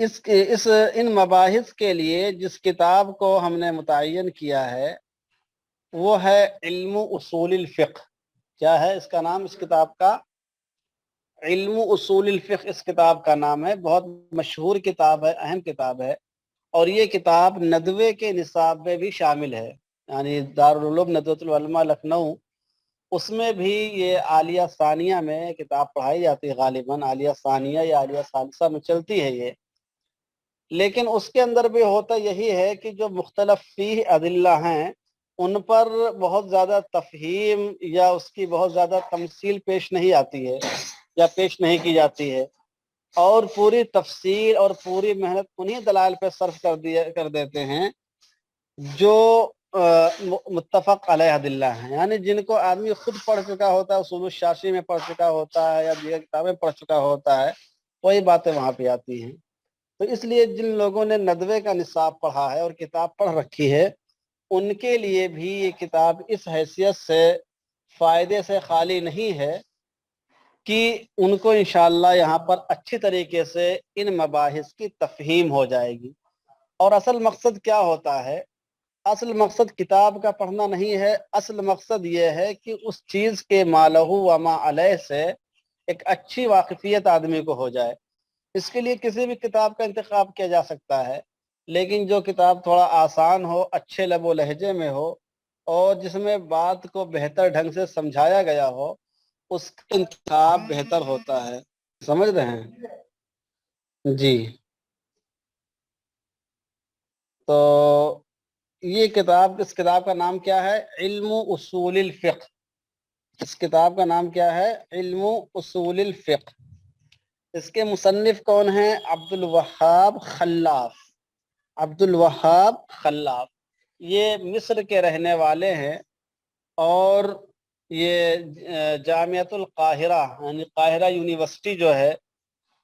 ان مباحث کے لیے جس کتاب کو ہم نے متعین کیا ہے وہ ہے علم اصول الفقہ. کیا ہے اس کا نام؟ اس کتاب کا علم اصول الفقہ اس کتاب کا نام ہے. بہت مشہور کتاب ہے، اہم کتاب ہے، اور یہ کتاب ندوے کے نصاب میں بھی شامل ہے. یعنی دارالعلوم ندوۃ العلماء لکھنؤ، اس میں بھی یہ عالیہ ثانیہ میں کتاب پڑھائی جاتی ہے. غالباً عالیہ ثانیہ یا عالیہ ثالثہ میں چلتی ہے یہ. لیکن اس کے اندر بھی ہوتا یہی ہے کہ جو مختلف فیہ ادلہ ہیں ان پر بہت زیادہ تفہیم یا اس کی بہت زیادہ تمثیل پیش نہیں آتی ہے یا پیش نہیں کی جاتی ہے، اور پوری تفسیر اور پوری محنت انہی دلائل پہ صرف کر دیتے ہیں جو متفق علیہ ادلہ ہیں. یعنی جن کو آدمی خود پڑھ چکا ہوتا ہے، اصول الشافعی میں پڑھ چکا ہوتا ہے یا دیگر کتابیں پڑھ چکا ہوتا ہے، وہی باتیں وہاں پہ آتی ہیں. تو اس لیے جن لوگوں نے ندوے کا نصاب پڑھا ہے اور کتاب پڑھ رکھی ہے ان کے لیے بھی یہ کتاب اس حیثیت سے فائدے سے خالی نہیں ہے کہ ان کو انشاءاللہ یہاں پر اچھی طریقے سے ان مباحث کی تفہیم ہو جائے گی. اور اصل مقصد کیا ہوتا ہے؟ اصل مقصد کتاب کا پڑھنا نہیں ہے. اصل مقصد یہ ہے کہ اس چیز کے ما لہ و ما علیہ سے ایک اچھی واقفیت آدمی کو ہو جائے. اس کے لیے کسی بھی کتاب کا انتخاب کیا جا سکتا ہے، لیکن جو کتاب تھوڑا آسان ہو، اچھے لب و لہجے میں ہو، اور جس میں بات کو بہتر ڈھنگ سے سمجھایا گیا ہو، اس کا انتخاب بہتر ہوتا ہے. سمجھ رہے ہیں جی؟ تو یہ کتاب، اس کتاب کا نام کیا ہے؟ علم اصول الفقہ. اس کتاب کا نام کیا ہے؟ علم اصول الفقہ. اس کے مصنف کون ہیں؟ عبد الوہاب خلاف. عبد الوہاب خلاف یہ مصر کے رہنے والے ہیں، اور یہ جامعۃ القاہرہ یعنی قاہرہ یونیورسٹی جو ہے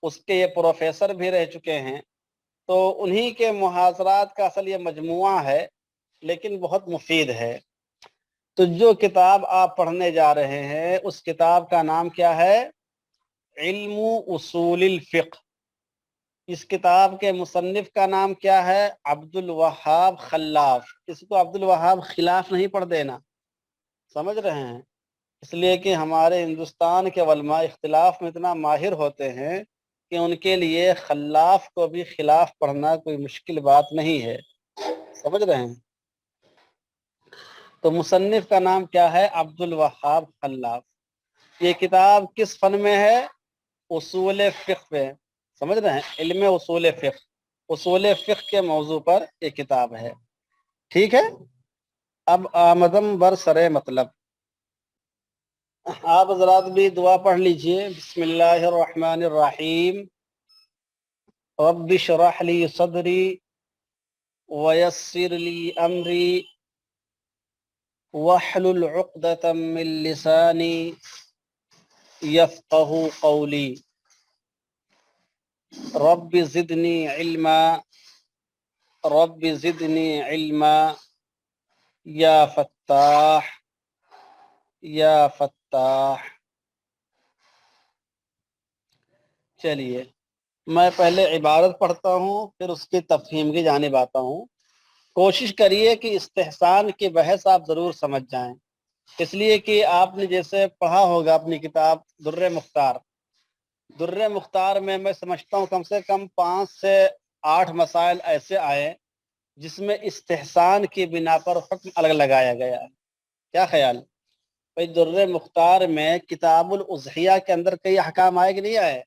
اس کے یہ پروفیسر بھی رہ چکے ہیں. تو انہی کے محاضرات کا اصل یہ مجموعہ ہے، لیکن بہت مفید ہے. تو جو کتاب آپ پڑھنے جا رہے ہیں اس کتاب کا نام کیا ہے؟ علم اصول الفقہ. اس کتاب کے مصنف کا نام کیا ہے؟ عبد الوہاب خلاف. اس کو عبد الوہاب خلاف نہیں پڑھ دینا، سمجھ رہے ہیں؟ اس لیے کہ ہمارے ہندوستان کے علماء اختلاف میں اتنا ماہر ہوتے ہیں کہ ان کے لیے خلاف کو بھی خلاف پڑھنا کوئی مشکل بات نہیں ہے. سمجھ رہے ہیں؟ تو مصنف کا نام کیا ہے؟ عبد الوہاب خلاف. یہ کتاب کس فن میں ہے؟ اصول فقہ پہ. سمجھ رہے ہیں؟ علم اصول فقہ، اصول فقہ کے موضوع پر یہ کتاب ہے. ٹھیک ہے؟ اب آمدم بر سر مطلب. آپ حضرات بھی دعا پڑھ لیجئے. بسم اللہ الرحمن الرحیم. رب اشرح لی صدری ویسر لی امری واحلل عقدۃ من لسانی یفقہوا قولی. رب زدنی علما، رب زدنی علما یا فتاح یا فتاح. چلیے میں پہلے عبارت پڑھتا ہوں پھر اس کی تفہیم کی جانب آتا ہوں. کوشش کریے کہ استحسان کی بحث آپ ضرور سمجھ جائیں، اس لیے کہ آپ نے جیسے پڑھا ہوگا اپنی کتاب در مختار. در مختار میں سمجھتا ہوں کم سے کم 5 سے 8 مسائل ایسے آئے جس میں استحسان کی بنا پر حکم الگ لگایا گیا ہے. کیا خیال؟ بھائی در مختار میں کتاب الاضحیہ کے اندر کئی احکام آئے کہ نہیں آئے؟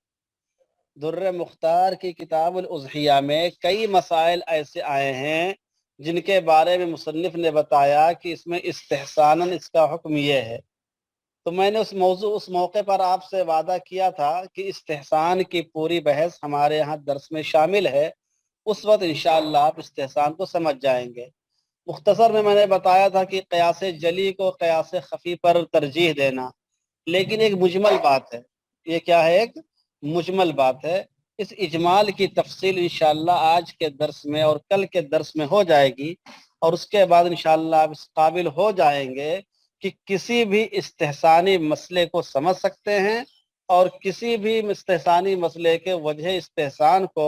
در مختار کی کتاب الاضحیہ میں کئی مسائل ایسے آئے ہیں جن کے بارے میں مصنف نے بتایا کہ اس میں استحساناً اس کا حکم یہ ہے. تو میں نے اس موقع پر آپ سے وعدہ کیا تھا کہ استحسان کی پوری بحث ہمارے یہاں درس میں شامل ہے. اس وقت انشاءاللہ آپ استحسان کو سمجھ جائیں گے. مختصر میں نے بتایا تھا کہ قیاس جلی کو قیاس خفی پر ترجیح دینا، لیکن ایک مجمل بات ہے. یہ کیا ہے؟ ایک مجمل بات ہے. اس اجمال کی تفصیل انشاءاللہ آج کے درس میں اور کل کے درس میں ہو جائے گی، اور اس کے بعد انشاءاللہ آپ اس قابل ہو جائیں گے کہ کسی بھی استحسانی مسئلے کو سمجھ سکتے ہیں، اور کسی بھی استحسانی مسئلے کے وجہ استحسان کو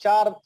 4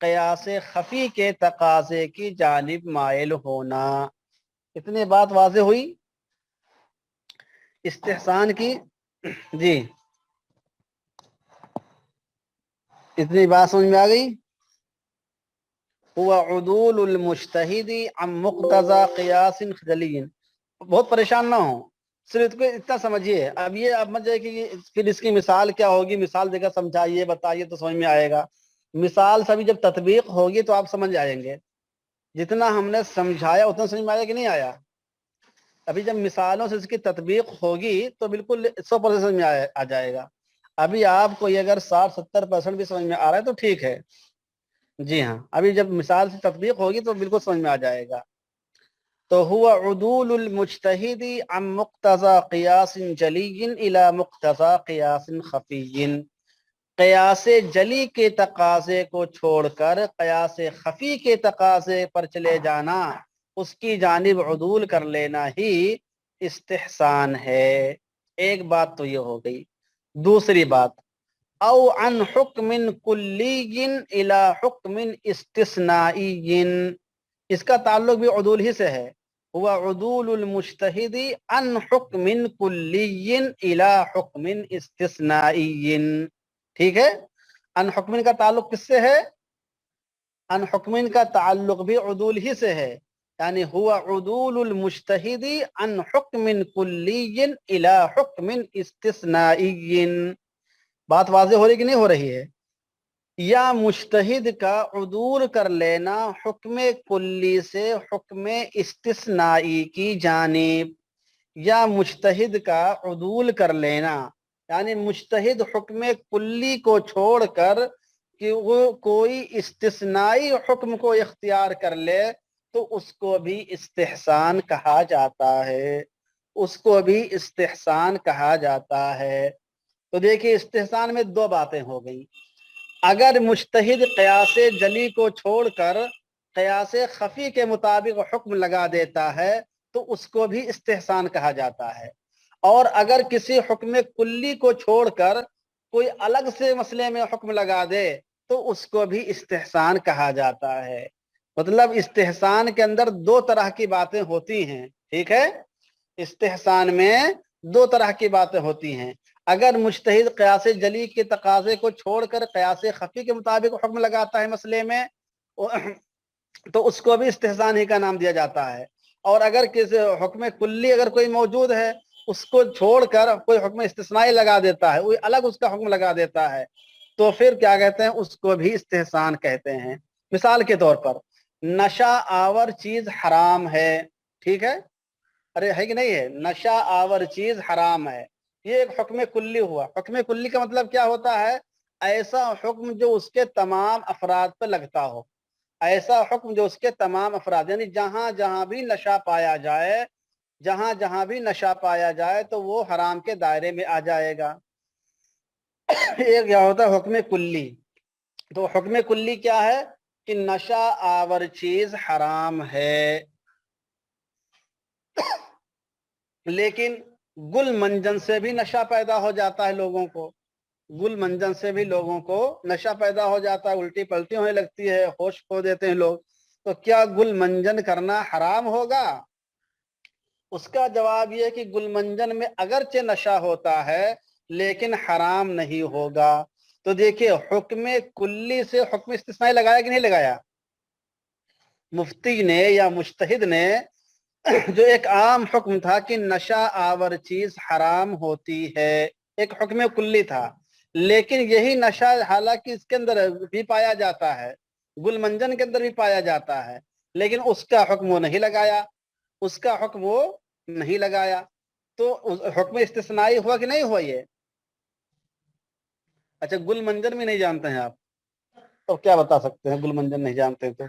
قیاس خفی کے تقاضے کی جانب مائل ہونا. اتنی بات واضح ہوئی استحسان کی. جی اتنی بات سمجھ میں آ گئی. هو عدول المجتہد عن مقتضى قیاس جلی. بہت پریشان نہ ہوں، صرف اتنا سمجھیے. اب یہ اب مت جائے کہ پھر اس کی مثال کیا ہوگی، مثال دے کر سمجھائیے بتائیے تو سمجھ میں آئے گا. مثال سبھی جب تطبیق ہوگی تو آپ سمجھ جائیں گے. جتنا ہم نے سمجھایا اتنا سمجھ میں آیا کہ نہیں آیا. ابھی جب مثالوں سے اس کی تطبیق ہوگی تو بالکل 100% سمجھ میں آ جائے گا. ابھی آپ کو یہ اگر 60-70% بھی سمجھ میں آ رہا ہے تو ٹھیک ہے. جی ہاں، ابھی جب مثال سے تطبیق ہوگی تو بالکل سمجھ میں آ جائے گا. تو هو عدول المجتہد عن مقتضى قیاس جلی الى مقتضى قیاس خفی. قیاس جلی کے تقاضے کو چھوڑ کر قیاس خفی کے تقاضے پر چلے جانا، اس کی جانب عدول کر لینا ہی استحسان ہے. ایک بات تو یہ ہو گئی. دوسری بات، او عن حکم کلی الى حکم استثنائی. اس کا تعلق بھی عدول ہی سے ہے. هو عدول المجتہد عن حکم کلی الى حکم استثنائی. ٹھیک ہے. ان حکمن کا تعلق کس سے ہے؟ ان حکمن کا تعلق بھی عدول ہی سے ہے. یعنی هو عدول المجتہد عن حکم کلی الى حکم استثنائی. بات واضح ہو رہی کہ نہیں ہو رہی ہے؟ یا مجتہد کا عدول کر لینا حکم کلی سے حکم استثنائی کی جانب، یا مجتہد کا عدول کر لینا یعنی مجتہد حکم کلی کو چھوڑ کر کہ وہ کوئی استثنائی حکم کو اختیار کر لے تو اس کو بھی استحسان کہا جاتا ہے. اس کو بھی استحسان کہا جاتا ہے. تو دیکھیے استحسان میں دو باتیں ہو گئی. اگر مجتہد قیاس جلی کو چھوڑ کر قیاس خفی کے مطابق حکم لگا دیتا ہے تو اس کو بھی استحسان کہا جاتا ہے. اور اگر کسی حکم کلی کو چھوڑ کر کوئی الگ سے مسئلے میں حکم لگا دے تو اس کو بھی استحسان کہا جاتا ہے. مطلب استحسان کے اندر دو طرح کی باتیں ہوتی ہیں. ٹھیک ہے. استحسان میں دو طرح کی باتیں ہوتی ہیں. اگر مجتہد قیاس جلی کے تقاضے کو چھوڑ کر قیاس خفی کے مطابق حکم لگاتا ہے مسئلے میں تو اس کو بھی استحسان ہی کا نام دیا جاتا ہے. اور اگر کسی حکم کلی اگر کوئی موجود ہے اس کو چھوڑ کر کوئی حکم استثنائی لگا دیتا ہے، کوئی الگ اس کا حکم لگا دیتا ہے تو پھر کیا کہتے ہیں؟ اس کو بھی استحسان کہتے ہیں. مثال کے طور پر نشہ آور چیز حرام ہے. ٹھیک ہے. ارے ہے کہ نہیں ہے؟ نشہ آور چیز حرام ہے. یہ ایک حکم کلی ہوا. حکم کلی کا مطلب کیا ہوتا ہے؟ ایسا حکم جو اس کے تمام افراد پر لگتا ہو. ایسا حکم جو اس کے تمام افراد یعنی جہاں جہاں بھی نشہ پایا جائے، جہاں جہاں بھی نشہ پایا جائے تو وہ حرام کے دائرے میں آ جائے گا. ایک کیا ہوتا ہے؟ حکم کلی. تو حکم کلی کیا ہے کہ نشہ آور چیز حرام ہے. لیکن گل منجن سے بھی نشہ پیدا ہو جاتا ہے لوگوں کو. گل منجن سے بھی لوگوں کو نشہ پیدا ہو جاتا ہے، الٹی پلٹی ہونے لگتی ہے، ہوش کھو دیتے ہیں لوگ. تو کیا گل منجن کرنا حرام ہوگا؟ اس کا جواب یہ کہ گل منجن میں اگرچہ نشہ ہوتا ہے لیکن حرام نہیں ہوگا. تو دیکھیے حکم کلی سے حکم استثنائی لگایا کہ نہیں لگایا؟ مفتی نے یا مجتہد نے جو ایک عام حکم تھا کہ نشہ آور چیز حرام ہوتی ہے، ایک حکم کلی تھا، لیکن یہی نشہ حالانکہ اس کے اندر بھی پایا جاتا ہے، گل منجن کے اندر بھی پایا جاتا ہے، لیکن اس کا حکم وہ نہیں لگایا. اس کا حکم وہ نہیں لگایا. تو حکم استثنائی ہوا کہ نہیں ہوا یہ؟ اچھا گل منجن بھی نہیں جانتے ہیں آپ تو کیا بتا سکتے ہیں؟ گل منجن نہیں جانتے تو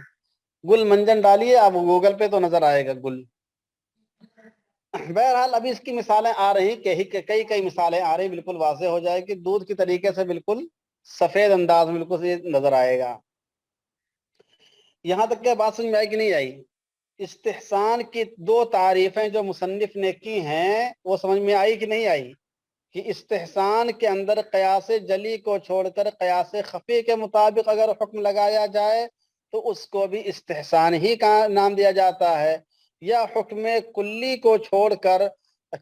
گل منجن ڈالیے آپ گوگل پہ تو نظر آئے گا گل. بہرحال ابھی اس کی مثالیں آ رہی، کئی کئی مثالیں آ رہی، بالکل واضح ہو جائے کہ دودھ کی طریقے سے بالکل سفید انداز میں بالکل یہ نظر آئے گا. یہاں تک کہ بات سمجھ میں آئی کہ نہیں آئی؟ استحسان کی دو تعریفیں جو مصنف نے کی ہیں وہ سمجھ میں آئی کہ نہیں آئی؟ کہ استحسان کے اندر قیاس جلی کو چھوڑ کر قیاس خفی کے مطابق اگر حکم لگایا جائے تو اس کو بھی استحسان ہی کا نام دیا جاتا ہے، یا حکم کلی کو چھوڑ کر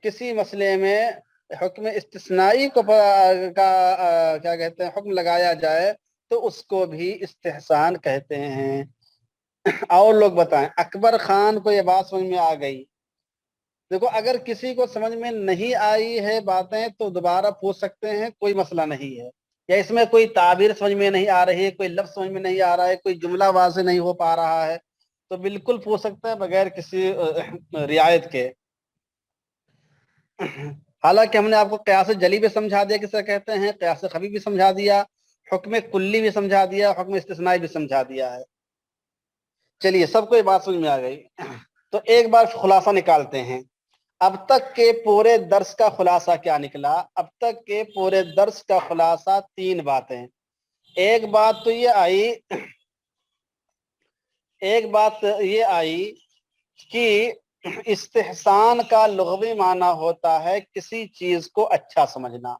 کسی مسئلے میں حکم استثنائی کو کیا کہتے ہیں حکم لگایا جائے تو اس کو بھی استحسان کہتے ہیں۔ اور لوگ بتائیں، اکبر خان کو یہ بات سمجھ میں آ گئی؟ دیکھو اگر کسی کو سمجھ میں نہیں آئی ہے باتیں تو دوبارہ پوچھ سکتے ہیں، کوئی مسئلہ نہیں ہے، یا اس میں کوئی تعبیر سمجھ میں نہیں آ رہی ہے، کوئی لفظ سمجھ میں نہیں آ رہا ہے، کوئی جملہ واضح نہیں ہو پا رہا ہے، تو بالکل پوچھ سکتے ہیں بغیر کسی رعایت کے۔ حالانکہ ہم نے آپ کو قیاس جلی بھی سمجھا دیا کس طرح کہتے ہیں، قیاس خفی بھی سمجھا دیا، حکم کلی بھی سمجھا دیا، حکم استثنائی بھی سمجھا دیا ہے۔ چلیے سب کو یہ بات سمجھ میں آ گئی، تو ایک بار خلاصہ نکالتے ہیں۔ اب تک کے پورے درس کا خلاصہ کیا نکلا؟ اب تک کے پورے درس کا خلاصہ 3 باتیں۔ ایک بات تو یہ آئی کہ استحسان کا لغوی معنی ہوتا ہے کسی چیز کو اچھا سمجھنا۔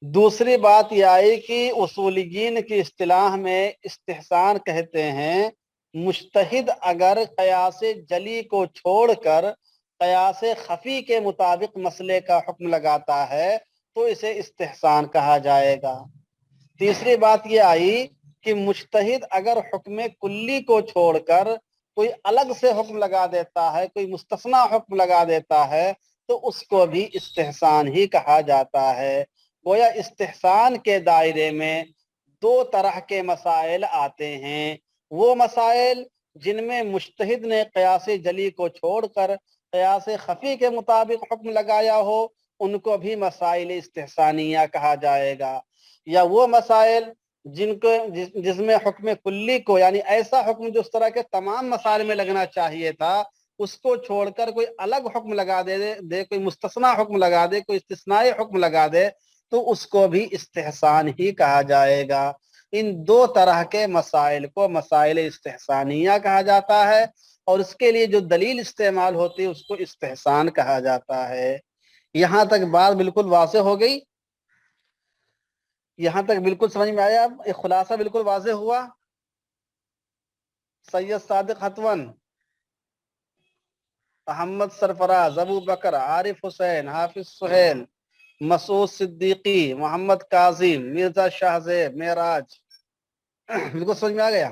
دوسری بات یہ آئی کہ اصولیین کی اصطلاح میں استحسان کہتے ہیں مجتہد اگر قیاس جلی کو چھوڑ کر قیاس خفی کے مطابق مسئلے کا حکم لگاتا ہے تو اسے استحسان کہا جائے گا۔ تیسری بات یہ آئی کہ مجتہد اگر حکم کلی کو چھوڑ کر کوئی الگ سے حکم لگا دیتا ہے، کوئی مستثنا حکم لگا دیتا ہے تو اس کو بھی استحسان ہی کہا جاتا ہے۔ گویا استحسان کے دائرے میں 2 طرح کے مسائل آتے ہیں، وہ مسائل جن میں مجتہد نے قیاس جلی کو چھوڑ کر قیاس خفی کے مطابق حکم لگایا ہو ان کو بھی مسائل استحسانیہ کہا جائے گا، یا وہ مسائل جس میں حکم کلی کو یعنی ایسا حکم جو اس طرح کے تمام مسائل میں لگنا چاہیے تھا اس کو چھوڑ کر کوئی الگ حکم لگا دے کوئی مستثنا حکم لگا دے، کوئی استثنائی حکم لگا دے تو اس کو بھی استحسان ہی کہا جائے گا۔ ان 2 طرح کے مسائل کو مسائل استحسانیہ کہا جاتا ہے، اور اس کے لیے جو دلیل استعمال ہوتی ہے اس کو استحسان کہا جاتا ہے۔ یہاں تک بات بالکل واضح ہو گئی؟ یہاں تک بالکل سمجھ میں آیا؟ اب ایک خلاصہ بالکل واضح ہوا؟ سید صادق حتون، محمد سرفراز، ابو بکر، عارف حسین، حافظ سہیل، مسعود صدیقی، محمد کاظم، مرزا شاہ زیب، معراج، بالکل سمجھ میں آ گیا؟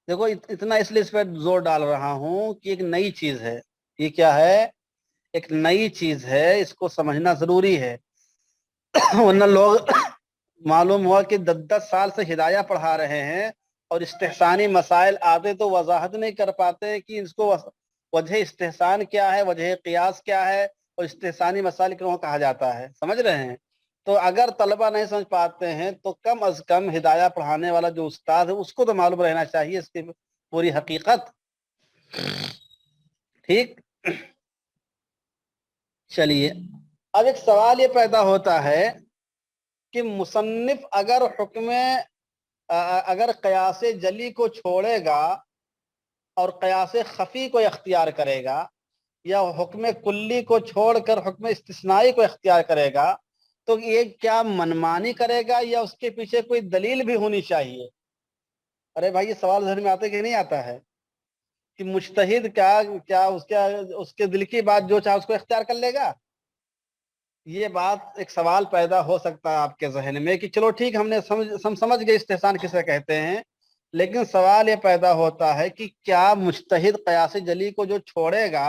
دیکھو اتنا اس لیے اس پہ زور ڈال رہا ہوں کہ ایک نئی چیز ہے۔ یہ کیا ہے؟ ایک نئی چیز ہے، اس کو سمجھنا ضروری ہے، ورنہ لوگ معلوم ہوا کہ 10 سال سے ہدایہ پڑھا رہے ہیں اور استحسانی مسائل آتے تو وضاحت نہیں کر پاتے کہ اس کو وجہ استحسان کیا ہے، وجہ قیاس کیا ہے، اور استحسانی مسائل کیوں کہا جاتا ہے۔ سمجھ رہے ہیں؟ تو اگر طلبہ نہیں سمجھ پاتے ہیں تو کم از کم ہدایہ پڑھانے والا جو استاد ہے اس کو تو معلوم رہنا چاہیے اس کی پوری حقیقت۔ ٹھیک، چلیے اب ایک سوال یہ پیدا ہوتا ہے کہ مصنف اگر قیاس جلی کو چھوڑے گا اور قیاس خفی کو اختیار کرے گا، یا حکم کلی کو چھوڑ کر حکم استثنائی کو اختیار کرے گا تو یہ کیا منمانی کرے گا یا اس کے پیچھے کوئی دلیل بھی ہونی چاہیے؟ ارے بھائی یہ سوال ذہن میں آتا کہ نہیں آتا ہے کہ مجتہد کیا اس کے دل کی بات جو چاہے اس کو اختیار کر لے گا؟ یہ بات ایک سوال پیدا ہو سکتا ہے آپ کے ذہن میں کہ چلو ٹھیک ہم سمجھ گئے استحسان کسے کہتے ہیں، لیکن سوال یہ پیدا ہوتا ہے کہ کیا مجتہد قیاس جلی کو جو چھوڑے گا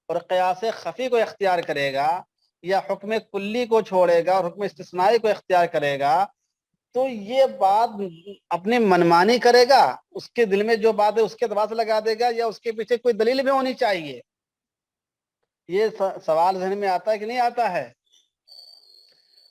اور قیاس خفی کو اختیار کرے گا، یا حکم کلی کو چھوڑے گا اور حکم استثنائی کو اختیار کرے گا، تو یہ بات اپنی منمانی کرے گا، اس کے دل میں جو بات ہے اس کے اعتبار سے لگا دے گا، یا اس کے پیچھے کوئی دلیل بھی ہونی چاہیے؟ یہ سوال ذہن میں آتا ہے کہ نہیں آتا ہے؟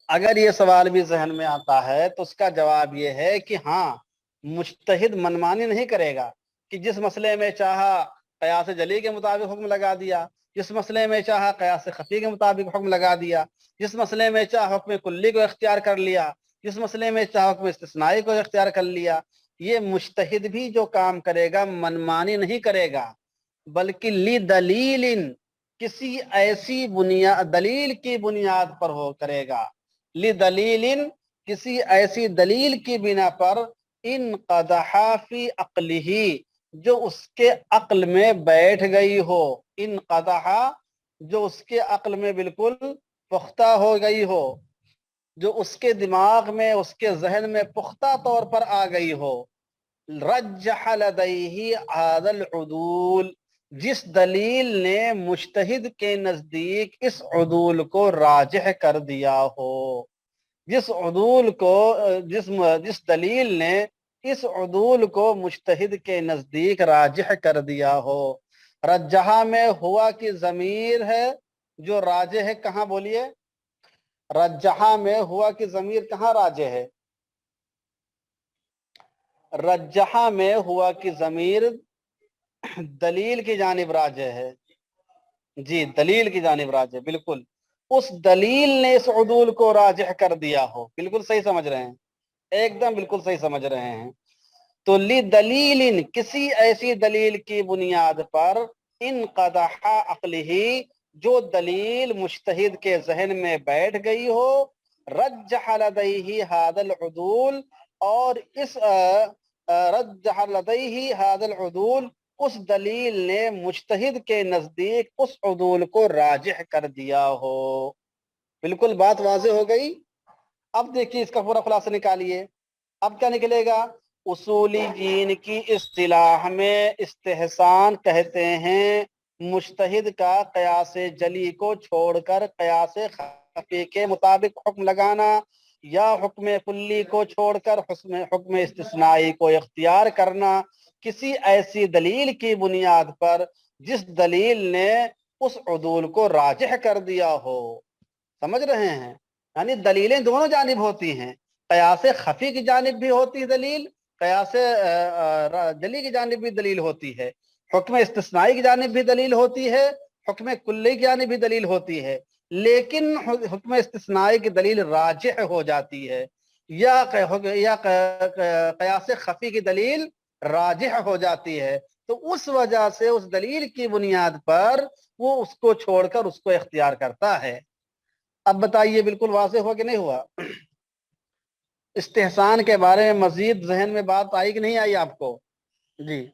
اگر یہ سوال بھی ذہن میں آتا ہے تو اس کا جواب یہ ہے کہ ہاں، مجتہد منمانی نہیں کرے گا کہ جس مسئلے میں چاہا قیاس جلی کے مطابق حکم لگا دیا، جس مسئلے میں چاہا قیاس خفی کے مطابق حکم لگا دیا، جس مسئلے میں چاہا حکم کلی کو اختیار کر لیا، جس مسئلے میں چاہا حکم استثنائی کو اختیار کر لیا۔ یہ مجتہد بھی جو کام کرے گا منمانی نہیں کرے گا، بلکہ لی دلیل کسی ایسی بنیاد دلیل کی بنیاد پر ہو کرے گا، لدلیل کسی ایسی دلیل کی بنا پر، ان قدح فی عقلہ جو اس کے عقل میں بیٹھ گئی ہو، ان قدح جو اس کے عقل میں بالکل پختہ ہو گئی ہو، جو اس کے دماغ میں اس کے ذہن میں پختہ طور پر آ گئی ہو، رجح لدیہ ھذا العدول جس دلیل نے مجتہد کے نزدیک اس عدول کو راجح کر دیا ہو، جس عدول کو جس دلیل نے اس عدول کو مجتہد کے نزدیک راجح کر دیا ہو۔ رجحہ میں ہوا کی ضمیر ہے جو راجح ہے، کہاں بولیے؟ رجحہ میں ہوا کی ضمیر کہاں راجح ہے؟ رجحہ میں ہوا کی ضمیر دلیل کی جانب راجح ہے، جی دلیل کی جانب راجح، بالکل اس دلیل نے اس عدول کو راجح کر دیا ہو، بالکل صحیح سمجھ رہے ہیں، ایک دم بالکل صحیح سمجھ رہے ہیں۔ تو لدلیل کسی ایسی دلیل کی بنیاد پر، ان قدح عقلہ جو دلیل مجتہد کے ذہن میں بیٹھ گئی ہو، رجح لدیہ ھذا العدول اور اس رجح لدیہ ھذا العدول اس دلیل نے مجتہد کے نزدیک اس عدول کو راجح کر دیا ہو۔ بالکل بات واضح ہو گئی۔ اب دیکھیے اس کا پورا خلاصہ نکالیے، اب کیا نکلے گا؟ اصولیین کی اصطلاح میں استحسان کہتے ہیں مجتہد کا قیاس جلی کو چھوڑ کر قیاس خفی کے مطابق حکم لگانا، یا حکم کلی کو چھوڑ کر حکم استثنائی کو اختیار کرنا، کسی ایسی دلیل کی بنیاد پر جس دلیل نے اس عدول کو راجح کر دیا ہو۔ سمجھ رہے ہیں؟ یعنی دلیلیں دونوں جانب ہوتی ہیں، قیاس خفی کی جانب بھی ہوتی ہے دلیل، قیاس جلی کی جانب بھی دلیل ہوتی ہے، حکم استثنائی کی جانب بھی دلیل ہوتی ہے، حکم کلی کی جانب بھی دلیل ہوتی ہے، لیکن حکم استثنائی کی دلیل راجح ہو جاتی ہے، یا قیاس خفی کی دلیل راجح ہو جاتی ہے، تو اس وجہ سے اس دلیل کی بنیاد پر وہ اس کو چھوڑ کر اس کو اختیار کرتا ہے۔ اب بتائیے بالکل واضح ہوا کہ نہیں ہوا؟ استحسان کے بارے میں مزید ذہن میں بات آئی کہ نہیں آئی آپ کو؟ جی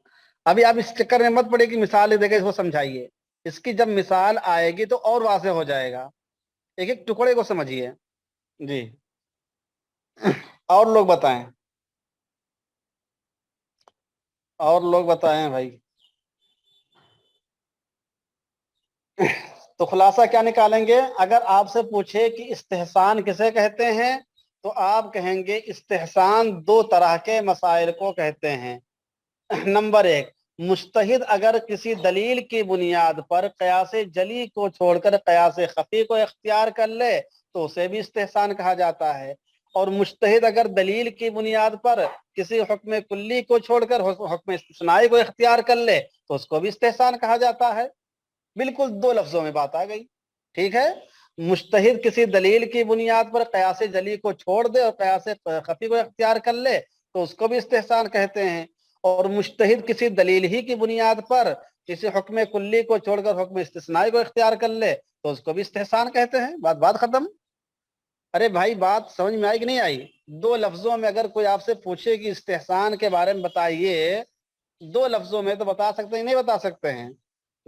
ابھی آپ اس چکر میں مت پڑے کہ مثال دے کے اس کو سمجھائیے، اس کی جب مثال آئے گی تو اور واضح ہو جائے گا، ایک ایک ٹکڑے کو سمجھیے۔ جی اور لوگ بتائیں، اور لوگ بتائیں بھائی۔ تو خلاصہ کیا نکالیں گے؟ اگر آپ سے پوچھے کہ استحسان کسے کہتے ہیں تو آپ کہیں گے استحسان دو طرح کے مسائل کو کہتے ہیں۔ نمبر ایک، مجتہد اگر کسی دلیل کی بنیاد پر قیاس جلی کو چھوڑ کر قیاس خفی کو اختیار کر لے تو اسے بھی استحسان کہا جاتا ہے، اور مجتہد اگر دلیل کی بنیاد پر کسی حکم کلی کو چھوڑ کر حکم استثنائی کو اختیار کر لے تو اس کو بھی استحسان کہا جاتا ہے۔ بالکل دو لفظوں میں بات آ گئی، ٹھیک ہے؟ مجتہد کسی دلیل کی بنیاد پر قیاس جلی کو چھوڑ دے اور قیاس خفی کو اختیار کر لے تو اس کو بھی استحسان کہتے ہیں، اور مجتہد کسی دلیل ہی کی بنیاد پر کسی حکم کلی کو چھوڑ کر حکم استثنائی کو اختیار کر لے تو اس کو بھی استحسان کہتے ہیں۔ بات ختم۔ ارے بھائی بات سمجھ میں آئی کہ نہیں آئی؟ دو لفظوں میں اگر کوئی آپ سے پوچھے کہ استحسان کے بارے میں بتائیے، دو لفظوں میں تو بتا سکتے ہیں نہیں بتا سکتے ہیں؟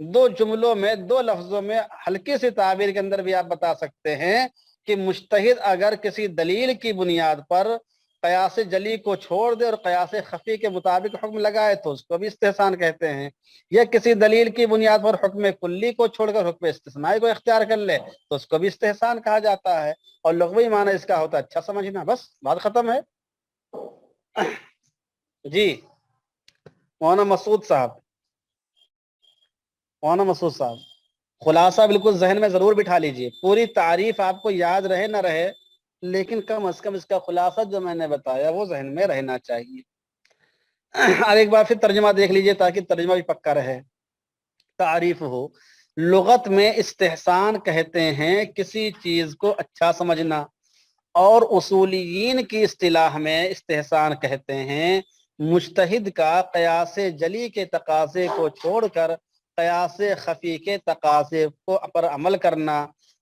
دو جملوں میں، دو لفظوں میں، ہلکی سی تعبیر کے اندر بھی آپ بتا سکتے ہیں کہ مجتہد اگر کسی دلیل کی بنیاد پر قیاس جلی کو چھوڑ دے اور قیاس خفی کے مطابق حکم لگائے تو اس کو بھی استحسان کہتے ہیں، یا کسی دلیل کی بنیاد پر حکم کلی کو چھوڑ کر حکم استثنائی کو اختیار کر لے تو اس کو بھی استحسان کہا جاتا ہے، اور لغوی معنی اس کا ہوتا ہے اچھا سمجھنا۔ بس بات ختم ہے۔ جی مولانا مسعود صاحب، مولانا مسعود صاحب خلاصہ بالکل ذہن میں ضرور بٹھا لیجئے، پوری تعریف آپ کو یاد رہے نہ رہے لیکن کم از کم اس کا خلاصہ جو میں نے بتایا وہ ذہن میں رہنا چاہیے۔ اور ایک بار پھر ترجمہ دیکھ لیجئے تاکہ ترجمہ بھی پکا رہے، تعریف ہو۔ لغت میں استحسان کہتے ہیں کسی چیز کو اچھا سمجھنا، اور اصولیین کی اصطلاح میں استحسان کہتے ہیں مجتہد کا قیاس جلی کے تقاضے کو چھوڑ کر قیاس خفی کے تقاضے کو پر عمل کرنا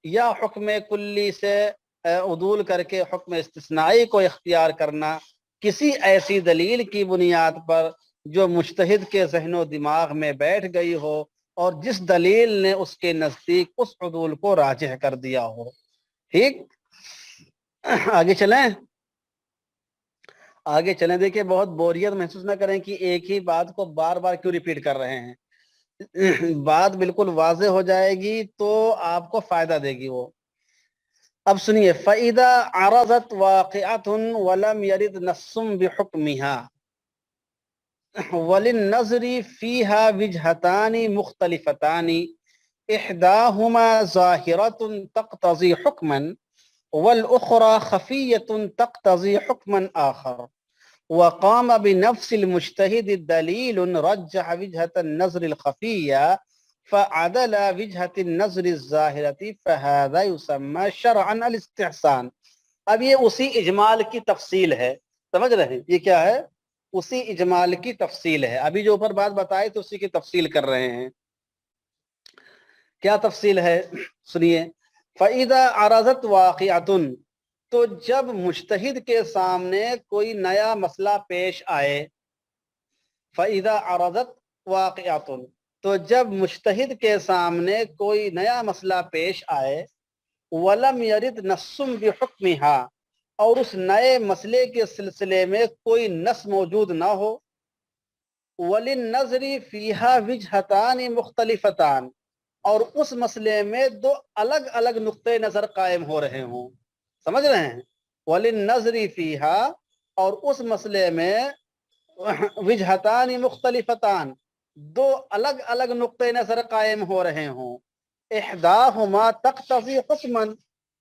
یا حکم کلی سے عدول کر کے حکم استثنائی کو اختیار کرنا کسی ایسی دلیل کی بنیاد پر جو مجتہد کے ذہن و دماغ میں بیٹھ گئی ہو اور جس دلیل نے اس کے نزدیک اس عدول کو راجح کر دیا ہو۔ ٹھیک، آگے چلیں، آگے چلیں۔ دیکھیں بہت بوریت محسوس نہ کریں کہ ایک ہی بات کو بار بار کیوں ریپیٹ کر رہے ہیں، بات بالکل واضح ہو جائے گی تو آپ کو فائدہ دے گی وہ۔ اب سنیے، فَإِذَا عَرَضَتْ وَاقِعَةٌ وَلَمْ يَرِدْ نَصٌّ بِحُكْمِهَا وَلِلنَّظْرِ فِيهَا وِجْهَتَانِ مُخْتَلِفَتَانِ إِحْدَاهُمَا ظَاهِرَةٌ تَقْتَضِي حُكْمًا والأخرى خفية تقتضي حكما آخر وقام بنفس المجتهد الدليل رجح وجهة النظر الخفية فعدل وجهة النظر الظاهرة فهذا يسمى شرعا الاستحسان۔ اب یہ اسی اجمال کی تفصیل ہے، سمجھ رہے ہیں یہ کیا ہے؟ اسی اجمال کی تفصیل ہے۔ ابھی جو اوپر بات بتائی تو اسی کی تفصیل کر رہے ہیں۔ کیا تفصیل ہے؟ سنیے، فَإِذَا عَرَضَتْ وَاقِعَةٌ، تو جب مجتہد کے سامنے کوئی نیا مسئلہ پیش آئے، فَإِذَا عَرَضَتْ وَاقِعَةٌ، تو جب مجتہد کے سامنے کوئی نیا مسئلہ پیش آئے، وَلَمْ يَرِدْ نَصٌّ بِحُكْمِهَا، اور اس نئے مسئلے کے سلسلے میں کوئی نص موجود نہ ہو، وَلِلنَّظْرِ فِيهَا وِجْهَتَانِ مُخْتَلِفَتَانِ، اور اس مسئلے میں دو الگ الگ نقطۂ نظر قائم ہو رہے ہوں، سمجھ رہے ہیں؟ وَلِلنَّظْرِ فِيهَا، اور اس مسئلے میں وجہتان مختلفتان، دو الگ الگ نقطۂ نظر قائم ہو رہے ہوں، احداہما تقتضی حکمن،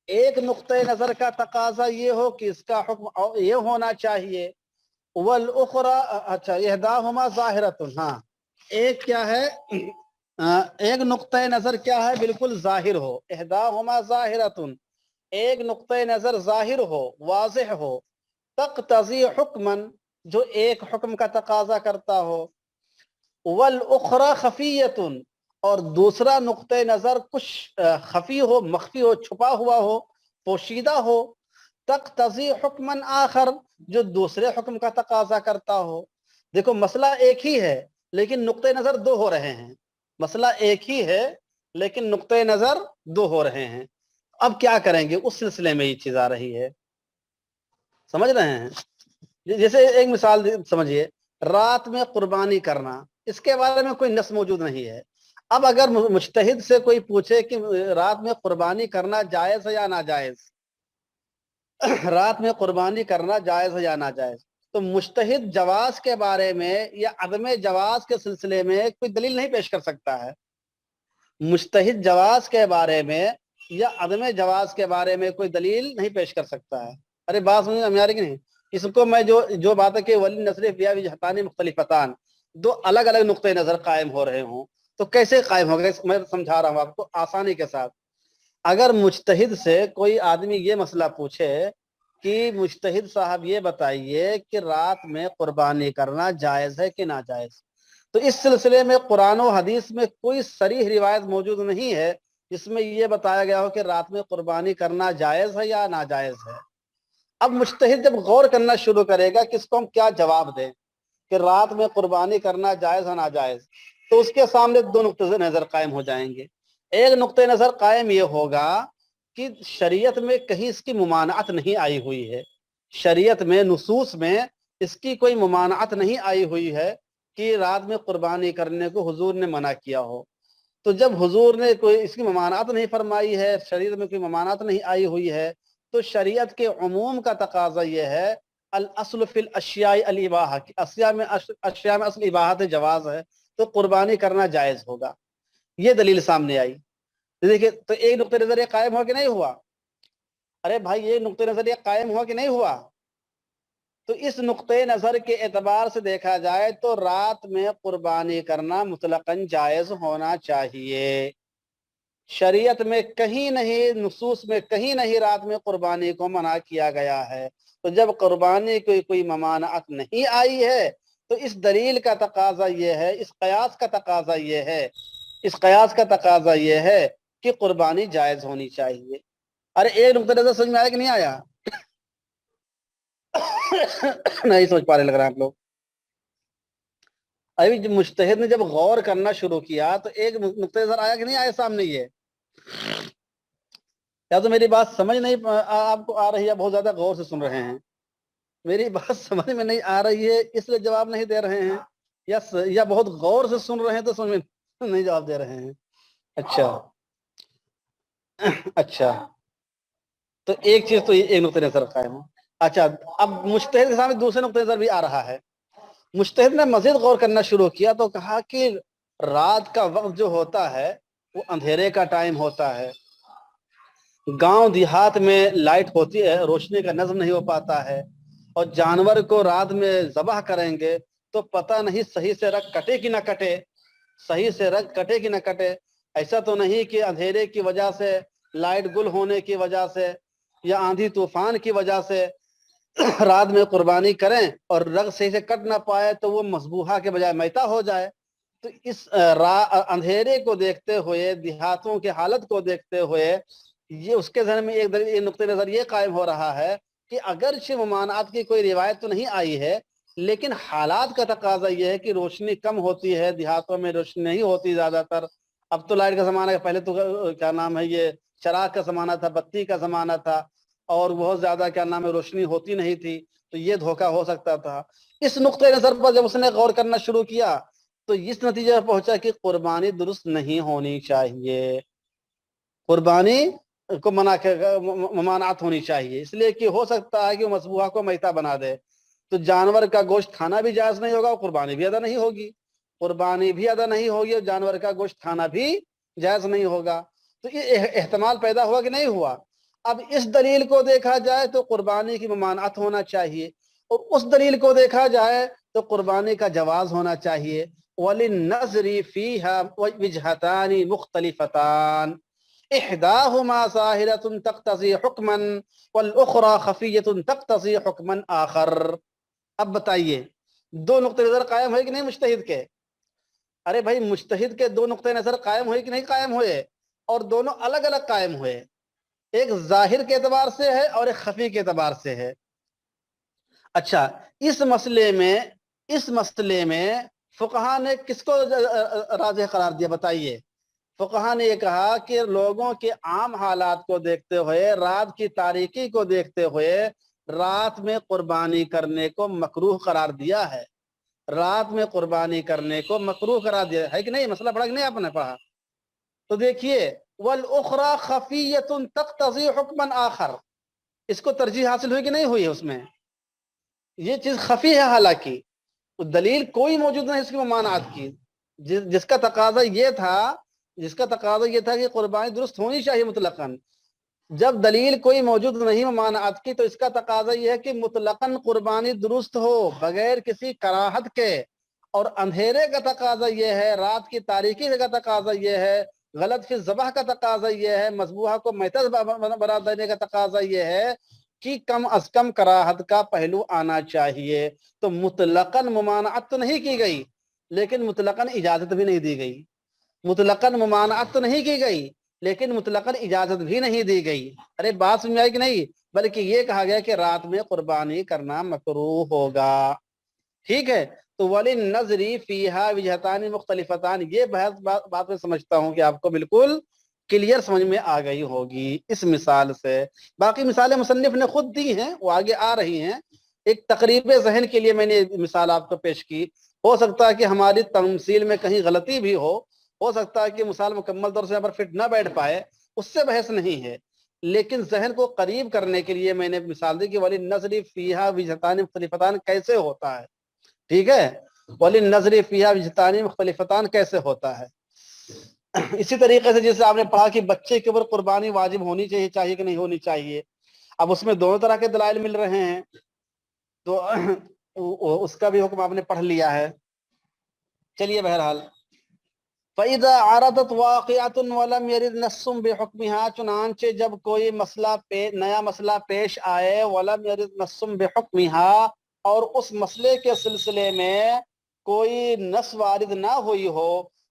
ایک نقطۂ نظر کا تقاضا یہ ہو کہ اس کا حکم یہ ہونا چاہیے، والاخرى، اچھا احداہما ظاہرۃ، ہاں ایک کیا ہے، ایک نقطۂ نظر کیا ہے، بالکل ظاہر ہو، احداہما ظاہرۃ، ایک نقطۂ نظر ظاہر ہو، واضح ہو، تقتضی حکمن، جو ایک حکم کا تقاضا کرتا ہو، والاخری خفیۃ، اور دوسرا نقطۂ نظر کچھ خفی ہو، مخفی ہو، چھپا ہوا ہو، پوشیدہ ہو، تقتضی حکمن آخر، جو دوسرے حکم کا تقاضا کرتا ہو۔ دیکھو مسئلہ ایک ہی ہے لیکن نقطۂ نظر دو ہو رہے ہیں، مسئلہ ایک ہی ہے لیکن نقطۂ نظر دو ہو رہے ہیں۔ اب کیا کریں گے؟ اس سلسلے میں یہ چیز آ رہی ہے، سمجھ رہے ہیں؟ جیسے ایک مثال سمجھیے، رات میں قربانی کرنا، اس کے بارے میں کوئی نص موجود نہیں ہے۔ اب اگر مجتہد سے کوئی پوچھے کہ رات میں قربانی کرنا جائز ہے یا ناجائز، رات میں قربانی کرنا جائز ہے یا ناجائز، تو مجتہد جواز کے بارے میں یا عدم جواز کے سلسلے میں کوئی دلیل نہیں پیش کر سکتا ہے۔ مجتہد جواز کے بارے میں یا عدم جواز کے بارے میں کوئی دلیل نہیں پیش کر سکتا ہے۔ ارے بات سمجھ میں آ رہی کہ نہیں؟ اس کو میں جو بات ہے کہ وَلِلنَّظْرِ فِيهَا وِجْهَتَانِ مُخْتَلِفَتَانِ، دو الگ الگ نقطۂ نظر قائم ہو رہے ہوں، تو کیسے قائم ہوگا؟ میں سمجھا رہا ہوں آپ کو آسانی کے ساتھ۔ اگر مجتہد سے کوئی آدمی یہ مسئلہ پوچھے کہ مجتہد صاحب یہ بتائیے کہ رات میں قربانی کرنا جائز ہے کہ ناجائز، تو اس سلسلے میں قرآن و حدیث میں کوئی صریح روایت موجود نہیں ہے جس میں یہ بتایا گیا ہو کہ رات میں قربانی کرنا جائز ہے یا ناجائز ہے۔ اب مجتہد جب غور کرنا شروع کرے گا کہ اس کو ہم کیا جواب دیں کہ رات میں قربانی کرنا جائز ہے ناجائز، تو اس کے سامنے دو نقطۂ نظر قائم ہو جائیں گے۔ ایک نقطۂ نظر قائم یہ ہوگا کہ شریعت میں کہیں اس کی ممانعت نہیں آئی ہوئی ہے، شریعت میں نصوص میں اس کی کوئی ممانعت نہیں آئی ہوئی ہے کہ رات میں قربانی کرنے کو حضور نے منع کیا ہو۔ تو جب حضور نے کوئی اس کی ممانعت نہیں فرمائی ہے، شریعت میں کوئی ممانعت نہیں آئی ہوئی ہے، تو شریعت کے عموم کا تقاضا یہ ہے الاصل فی الاشیاء الاباحہ، کہ اشیاء میں اصل اباحت جواز ہے، تو قربانی کرنا جائز ہوگا۔ یہ دلیل سامنے آئی، دیکھیں تو ایک نقطۂ نظر یہ قائم ہوا کہ نہیں ہوا؟ ارے بھائی یہ نقطۂ نظر یہ قائم ہوا کہ نہیں ہوا؟ تو اس نقطۂ نظر کے اعتبار سے دیکھا جائے تو رات میں قربانی کرنا مطلقاً جائز ہونا چاہیے۔ شریعت میں کہیں نہیں، نصوص میں کہیں نہیں رات میں قربانی کو منع کیا گیا ہے۔ تو جب قربانی کی کوئی ممانعت نہیں آئی ہے تو اس دلیل کا تقاضا یہ ہے، اس قیاس کا تقاضا یہ ہے اس قیاس کا تقاضا یہ ہے کہ قربانی جائز ہونی چاہیے۔ ارے ایک نقطہ نظر سمجھ میں آیا کہ نہیں آیا؟ نہیں سمجھ پا رہے لگ رہا ہے آپ لوگ۔ ابھی جب مجتہد نے جب غور کرنا شروع کیا تو ایک نقطہ نظر آیا کہ نہیں آیا سامنے؟ یہ یا تو میری بات سمجھ نہیں آپ کو آ رہی ہے، بہت زیادہ غور سے سن رہے ہیں؟ میری بات سمجھ میں نہیں آ رہی ہے اس لیے جواب نہیں دے رہے ہیں، یا بہت غور سے سن رہے ہیں تو سمجھ میں نہیں جواب دے رہے ہیں؟ اچھا اچھا، تو ایک چیز تو ایک نقطہ نظر قائم ہو۔ اچھا، اب مجتہد کے سامنے دوسرے نقطہ نظر بھی آ رہا ہے۔ مجتہد نے مزید غور کرنا شروع کیا تو کہا کہ رات کا وقت جو ہوتا ہے وہ اندھیرے کا ٹائم ہوتا ہے، گاؤں دیہات میں لائٹ ہوتی ہے، روشنی کا نظم نہیں ہو پاتا ہے، اور جانور کو رات میں ذبح کریں گے تو پتہ نہیں صحیح سے رگ کٹے کہ نہ کٹے، صحیح سے رگ کٹے کہ نہ کٹے۔ ایسا تو نہیں کہ اندھیرے کی وجہ سے، لائٹ گل ہونے کی وجہ سے، یا آندھی طوفان کی وجہ سے رات میں قربانی کریں اور رگ صحیح سے کٹ نہ پائے تو وہ مذبوحہ کے بجائے میتہ ہو جائے۔ تو اس اندھیرے کو دیکھتے ہوئے، دیہاتوں کے حالت کو دیکھتے ہوئے، یہ اس کے ذہن میں ایک نقطہ نظر یہ قائم ہو رہا ہے کہ اگرچہ ممانعت کی کوئی روایت تو نہیں آئی ہے، لیکن حالات کا تقاضا یہ ہے کہ روشنی کم ہوتی ہے، دیہاتوں میں روشنی نہیں ہوتی زیادہ تر۔ اب تو لائٹ کا زمانہ ہے، پہلے تو کیا نام ہے، یہ چراغ کا زمانہ تھا، بتی کا زمانہ تھا، اور بہت زیادہ کیا نام ہے روشنی ہوتی نہیں تھی، تو یہ دھوکہ ہو سکتا تھا۔ اس نقطۂ نظر پر جب اس نے غور کرنا شروع کیا تو اس نتیجے پر پہنچا کہ قربانی درست نہیں ہونی چاہیے، قربانی کو ممانعت ہونی چاہیے، اس لیے کہ ہو سکتا ہے کہ وہ مذبوحہ کو میتہ بنا دے، تو جانور کا گوشت کھانا بھی جائز نہیں ہوگا اور قربانی بھی ادا نہیں ہوگی، قربانی بھی ادا نہیں ہوگی اور جانور کا گوشت کھانا بھی جائز نہیں ہوگا۔ تو یہ احتمال پیدا ہوا کہ نہیں ہوا؟ اب اس دلیل کو دیکھا جائے تو قربانی کی ممانعت ہونا چاہیے، اور اس دلیل کو دیکھا جائے تو قربانی کا جواز ہونا چاہیے۔ وَلِلنَّظْرِ فِيهَا وِجْهَتَانِ مُخْتَلِفَتَانِ احداهما ظاہرة تقتضی حکما والأخرى خفیة تقتضی حکما آخر۔ اب بتائیے، دو نقطہ نظر قائم ہوئے کہ نہیں مجتہد کے؟ ارے بھائی، مجتہد کے دو نقطہ نظر قائم ہوئے کہ نہیں قائم ہوئے؟ اور دونوں الگ الگ قائم ہوئے، ایک ظاہر کے اعتبار سے ہے اور ایک خفی کے اعتبار سے ہے۔ اچھا، اس مسئلے میں فقہا نے کس کو راجح قرار دیا بتائیے؟ فقہا نے یہ کہا کہ لوگوں کے عام حالات کو دیکھتے ہوئے، رات کی تاریکی کو دیکھتے ہوئے، رات میں قربانی کرنے کو مکروہ قرار دیا ہے، رات میں قربانی کرنے کو مکروہ قرار دیا ہے کہ نہیں؟ مسئلہ پڑھا کہ نہیں آپ نے پڑھا؟ تو دیکھیے، وَالْأُخْرَى خَفِيَّةٌ تَقْتَضِي حُكْمًا آخر، اس کو ترجیح حاصل ہوئی کہ نہیں ہوئی؟ اس میں یہ چیز خفی ہے، حالانکہ دلیل کوئی موجود نہیں اس کی ممانعت کی، جس کا تقاضا یہ تھا کہ قربانی درست ہونی چاہیے مطلقاً۔ جب دلیل کوئی موجود نہیں ممانعت کی تو اس کا تقاضا یہ ہے کہ مطلقاً قربانی درست ہو بغیر کسی کراہت کے، اور اندھیرے کا تقاضا یہ ہے، رات کی تاریکی کا تقاضا یہ ہے، غلط فی ذبح کا تقاضا یہ ہے، مذبوحہ کو میتہ بنا دینے کا تقاضا یہ ہے کہ کم از کم کراہت کا پہلو آنا چاہیے۔ تو مطلقاً ممانعت تو نہیں کی گئی، لیکن مطلقاً اجازت بھی نہیں دی گئی، مطلقاً ممانعت تو نہیں کی گئی لیکن مطلقاً اجازت بھی نہیں دی گئی۔ ارے بات سمجھ آئی کہ نہیں؟ بلکہ یہ کہا گیا کہ رات میں قربانی کرنا مکروہ ہوگا، ٹھیک ہے؟ تو وَلِلنَّظْرِ فِيهَا وِجْهَتَانِ مُخْتَلِفَتَانِ، یہ بات میں سمجھتا ہوں کہ آپ کو بالکل کلیئر سمجھ میں آ گئی ہوگی اس مثال سے۔ باقی مثالیں مصنف نے خود دی ہیں، وہ آگے آ رہی ہیں، ایک تقریب ذہن کے لیے میں نے مثال آپ کو پیش کی، ہو سکتا ہے کہ ہماری تمثیل میں کہیں غلطی بھی ہو سکتا ہے کہ مثال مکمل طور سے یہاں پر فٹ نہ بیٹھ پائے، اس سے بحث نہیں ہے، لیکن ذہن کو قریب کرنے کے لیے میں نے مثال دی کہ وَلِلنَّظْرِ فِيهَا وِجْهَتَانِ مُخْتَلِفَتَانِ کیسے ہوتا ہے، ٹھیک ہے؟ وَلِلنَّظْرِ فِيهَا وِجْهَتَانِ مُخْتَلِفَتَانِ کیسے ہوتا ہے؟ اسی طریقے سے جیسے آپ نے پڑھا کہ بچے کے اوپر قربانی واجب ہونی چاہیے کہ نہیں ہونی چاہیے، اب اس میں دونوں طرح کے دلائل مل رہے ہیں، تو اس کا بھی حکم آپ نے پڑھ لیا ہے۔ چلیے بہرحال، فَإِذَا عَرَضَتْ وَاقِعَةٌ وَلَمْ يَرِدْ نَصٌّ بِحُكْمِهَا، چنانچہ جب کوئی نیا مسئلہ پیش آئے، وَلَمْ يَرِدْ نَصٌّ بِحُكْمِهَا، اور اس مسئلے کے سلسلے میں کوئی نص وارد نہ ہوئی ہو،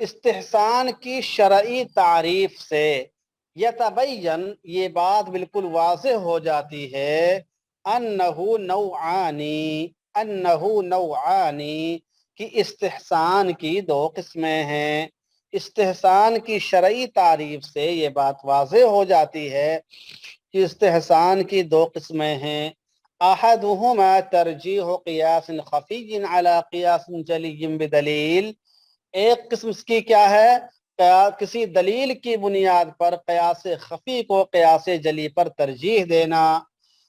استحسان کی شرعی تعریف سے یتبین، یہ بات بالکل واضح ہو جاتی ہے، انہو نوعانی، انہو نوعانی، کہ استحسان کی دو قسمیں ہیں۔ استحسان کی شرعی تعریف سے یہ بات واضح ہو جاتی ہے کہ استحسان کی دو قسمیں ہیں۔ احدہما ترجیح قیاس خفی علی قیاس جلی بدلیل، ایک قسم اس کی کیا ہے، کسی دلیل کی بنیاد پر قیاس خفی کو قیاس جلی پر ترجیح دینا۔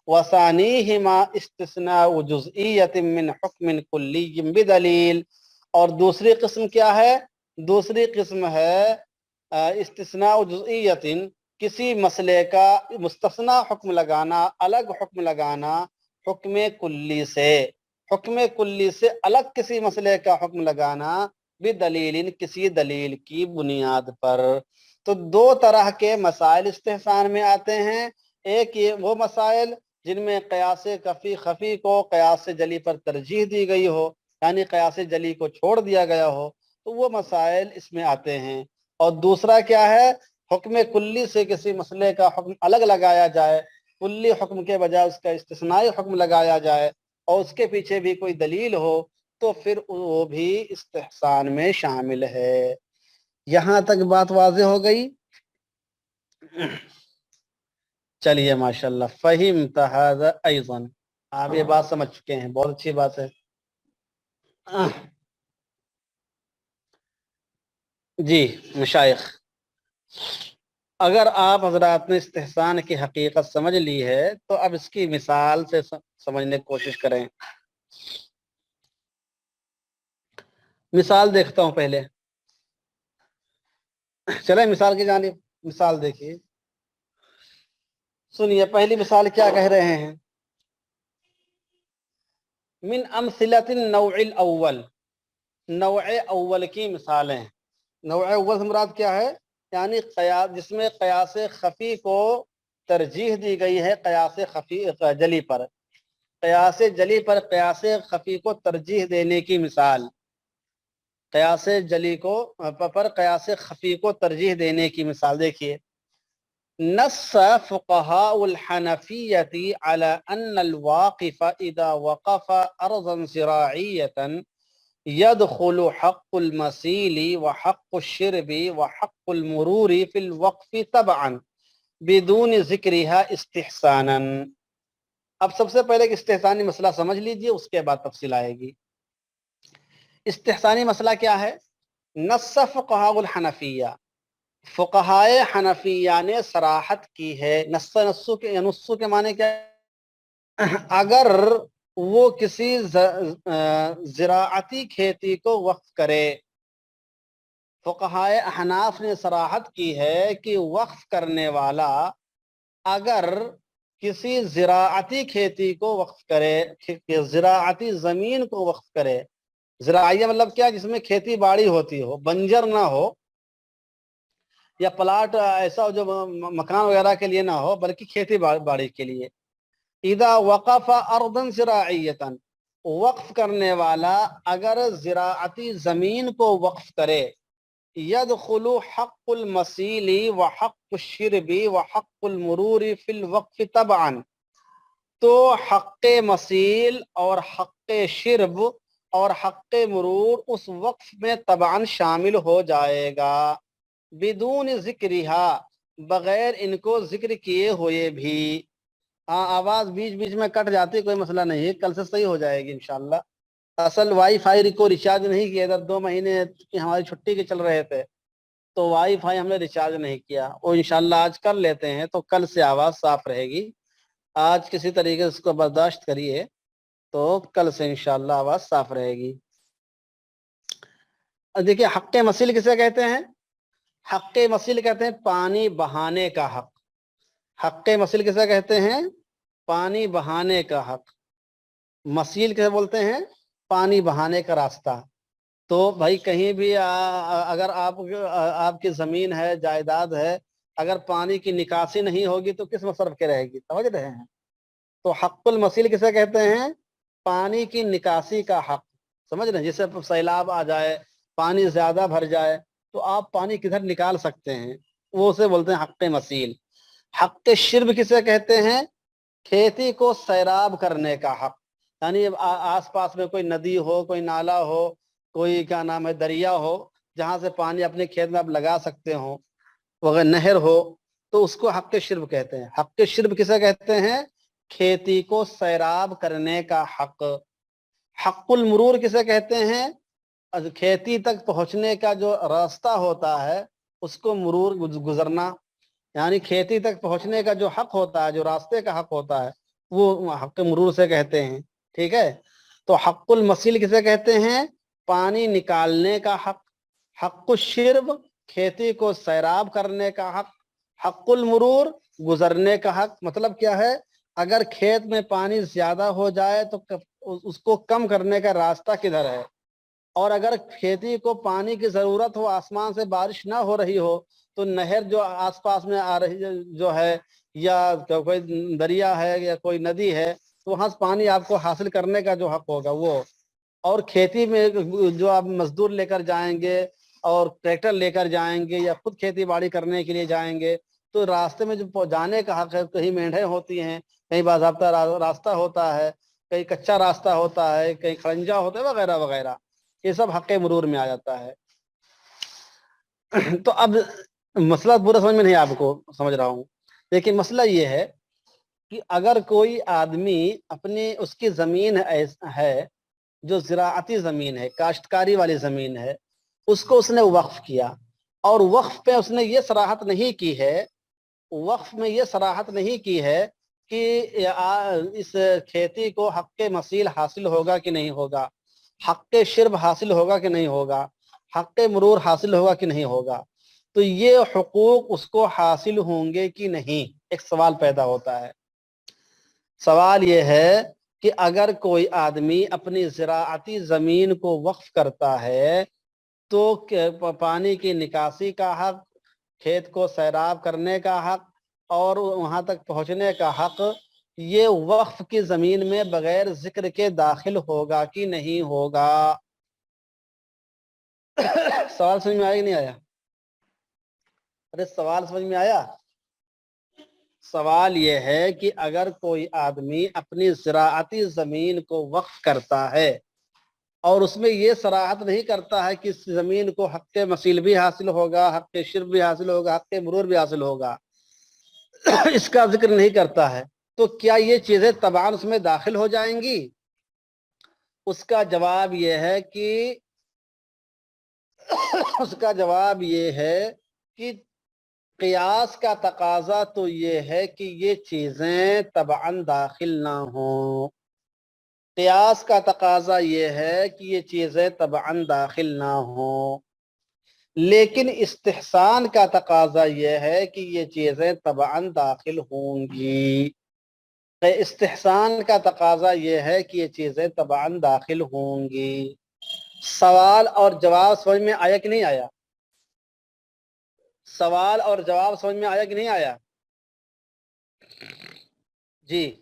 وثانیہما استثناء جزئیت من حکم کلی بدلیل، اور دوسری قسم کیا ہے، دوسری قسم ہے استثناء جزئیت، کسی مسئلے کا مستثنی حکم لگانا، الگ حکم لگانا حکم کلی سے، حکم کلی سے الگ کسی مسئلے کا حکم لگانا بدلیل، کسی دلیل کی بنیاد پر۔ تو دو طرح کے مسائل استحسان میں آتے ہیں، ایک یہ وہ مسائل جن میں قیاس خفی کو قیاس جلی پر ترجیح دی گئی ہو، یعنی قیاس جلی کو چھوڑ دیا گیا ہو، تو وہ مسائل اس میں آتے ہیں۔ اور دوسرا کیا ہے، حکم کلی سے کسی مسئلے کا حکم الگ لگایا جائے، کلی حکم کے بجائے اس کا استثنائی حکم لگایا جائے، اور اس کے پیچھے بھی کوئی دلیل ہو، تو پھر وہ بھی استحسان میں شامل ہے۔ یہاں تک بات واضح ہو گئی؟ چلیے ماشاءاللہ، فہمت ھذا ایضا، آپ یہ بات سمجھ چکے ہیں، بہت اچھی بات ہے۔ جی مشائخ، اگر آپ حضرات نے استحسان کی حقیقت سمجھ لی ہے تو اب اس کی مثال سے سمجھنے کی کوشش کریں۔ مثال دیکھتا ہوں پہلے، چلیں مثال کی جانب، مثال دیکھیے، سنیے پہلی مثال کیا کہہ رہے ہیں، من امثلۃ النوع الاول، نوع اول کی مثالیں۔ نوع اول سے مراد کیا ہے، یعنی قیاس جس میں قیاس خفی کو ترجیح دی گئی ہے قیاس خفی جلی پر، قیاس جلی پر قیاس خفی کو ترجیح دینے کی مثال، قیاس جلی کو پر قیاس خفی کو ترجیح دینے کی مثال دیکھیے۔ نص فقہاء الحنفیۃ علی ان الواقف اذا وقف ارضا زراعیۃ يدخل حق المسیل وحق الشرب وحق المرور في الوقف تبعا بدون ذکرها استحسانا۔ اب سب سے پہلے ایک استحسانی مسئلہ سمجھ لیجئے، اس کے بعد تفصیل آئے گی۔ استحسانی مسئلہ کیا ہے، نص فقہاء الحنفیہ، فقہائے حنفیہ نے صراحت کی ہے، نصو کے معنی کیا ہے، اگر وہ کسی زراعتی کھیتی کو وقف کرے، فقہائے احناف نے صراحت کی ہے کہ وقف کرنے والا اگر کسی زراعتی کھیتی کو وقف کرے، زراعتی زمین کو وقف کرے، زراعیہ مطلب کیا، جس میں کھیتی باڑی ہوتی ہو، بنجر نہ ہو، یا پلاٹ ایسا ہو جو مکان وغیرہ کے لیے نہ ہو بلکہ کھیتی باڑی کے لیے۔ اذا وقف ارضا زراعیتا، وقف کرنے والا اگر زراعتی زمین کو وقف کرے، يدخل حق المسیل وحق الشرب وحق المرور فی الوقف طبعا، تو حق مسیل اور حق شرب اور حق مرور اس وقف میں طبعا شامل ہو جائے گا، بدون ذکرہا، بغیر ان کو ذکر کیے ہوئے بھی۔ ہاں آواز بیچ بیچ میں کٹ جاتی، کوئی مسئلہ نہیں ہے، کل سے صحیح ہو جائے گی انشاءاللہ۔ اصل وائی فائی کو ریچارج نہیں کیا، ادھر 2 مہینے کی ہماری چھٹی کے چل رہے تھے، تو وائی فائی ہم نے ریچارج نہیں کیا، وہ انشاءاللہ آج کر لیتے ہیں تو کل سے آواز صاف رہے گی۔ آج کسی طریقے سے اس کو برداشت کریے تو کل سے انشاءاللہ آواز صاف رہے گی۔ دیکھیے حق مسیل کسے کہتے ہیں، حق مسیل کہتے ہیں پانی بہانے کا حق، حق مسیل کسے کہتے ہیں، پانی بہانے کا حق، مسیل کسے بولتے ہیں، پانی بہانے کا راستہ۔ تو بھائی کہیں بھی اگر آپ کی زمین ہے، جائیداد ہے، اگر پانی کی نکاسی نہیں ہوگی تو کس مصرف کے رہے گی، سمجھ رہے ہیں؟ تو حق المسیل کسے کہتے ہیں، پانی کی نکاسی کا حق، سمجھ رہے ہیں؟ جیسے سیلاب آ جائے، پانی زیادہ بھر جائے تو آپ پانی کدھر نکال سکتے ہیں، وہ اسے بولتے ہیں حق مسیل۔ حق شرب کسے کہتے ہیں؟ کھیتی کو سیراب کرنے کا حق، یعنی آس پاس میں کوئی ندی ہو، کوئی نالا ہو، کوئی کیا نام ہے دریا ہو، جہاں سے پانی اپنے کھیت میں آپ لگا سکتے ہو، وغیرہ نہر ہو، تو اس کو حق شرب کہتے ہیں۔ حق شرب کسے کہتے ہیں؟ کھیتی کو سیراب کرنے کا حق۔ حق المرور کسے کہتے ہیں؟ کھیتی تک پہنچنے کا جو راستہ ہوتا ہے اس کو مرور، گزرنا، یعنی کھیتی تک پہنچنے کا جو حق ہوتا ہے، جو راستے کا حق ہوتا ہے، وہ حق مرور سے کہتے ہیں۔ ٹھیک ہے، تو حق المسیل کسے کہتے ہیں؟ پانی نکالنے کا حق۔ حق الشرب کھیتی کو سیراب کرنے کا حق۔ حق المرور گزرنے کا حق۔ مطلب کیا ہے؟ اگر کھیت میں پانی زیادہ ہو جائے تو اس کو کم کرنے کا راستہ کدھر ہے، اور اگر کھیتی کو پانی کی ضرورت ہو، آسمان سے بارش نہ ہو رہی ہو، تو نہر جو آس پاس میں آ رہی جو ہے، یا کوئی دریا ہے یا کوئی ندی ہے، تو وہاں سے پانی آپ کو حاصل کرنے کا جو حق ہوگا وہ۔ اور کھیتی میں جو آپ مزدور لے کر جائیں گے اور ٹریکٹر لے کر جائیں گے یا خود کھیتی باڑی کرنے کے لیے جائیں گے، تو راستے میں جو جانے کا حق ہے، کہیں مینڈھیں ہوتی ہیں، کہیں باضابطہ راستہ ہوتا ہے، کہیں کچا راستہ ہوتا ہے، کہیں کھڑنجا ہوتا ہے، وغیرہ وغیرہ، یہ سب حق مرور میں آ جاتا ہے۔ تو اب مسئلہ پورا سمجھ میں نہیں، آپ کو سمجھ رہا ہوں، لیکن مسئلہ یہ ہے کہ اگر کوئی آدمی اپنی اس کی زمین ہے جو زراعتی زمین ہے، کاشتکاری والی زمین ہے، اس کو اس نے وقف کیا، اور وقف پہ اس نے یہ صراحت نہیں کی ہے، وقف میں یہ صراحت نہیں کی ہے کہ اس کھیتی کو حق مسیل حاصل ہوگا کہ نہیں ہوگا، حق شرب حاصل ہوگا کہ نہیں ہوگا، حق مرور حاصل ہوگا کہ نہیں ہوگا، تو یہ حقوق اس کو حاصل ہوں گے کہ نہیں، ایک سوال پیدا ہوتا ہے۔ سوال یہ ہے کہ اگر کوئی آدمی اپنی زراعتی زمین کو وقف کرتا ہے تو پانی کی نکاسی کا حق، کھیت کو سیراب کرنے کا حق اور وہاں تک پہنچنے کا حق، یہ وقف کی زمین میں بغیر ذکر کے داخل ہوگا کہ نہیں ہوگا؟ سوال سمجھ میں آیا کہ نہیں آیا؟ ارے سوال سمجھ میں آیا؟ سوال یہ ہے کہ اگر کوئی آدمی اپنی زراعتی زمین کو وقف کرتا ہے اور اس میں یہ صراحت نہیں کرتا ہے کہ اس زمین کو حق مسیل بھی حاصل ہوگا، حق شرب بھی حاصل ہوگا، حق مرور بھی حاصل ہوگا، اس کا ذکر نہیں کرتا ہے، تو کیا یہ چیزیں تبعاً اس میں داخل ہو جائیں گی؟ اس کا جواب یہ ہے کہ قیاس کا تقاضا تو یہ ہے کہ یہ چیزیں تبعاً داخل نہ ہوں۔ قیاس کا تقاضا یہ ہے کہ یہ چیزیں تبعاً داخل نہ ہوں، لیکن استحسان کا تقاضا یہ ہے کہ یہ چیزیں تبعاً داخل ہوں گی۔ استحسان کا تقاضا یہ ہے کہ یہ چیزیں تبعاً داخل ہوں گی۔ سوال اور جواب سمجھ میں آیا کہ نہیں آیا؟ سوال اور جواب سمجھ میں آیا کہ نہیں آیا؟ جی،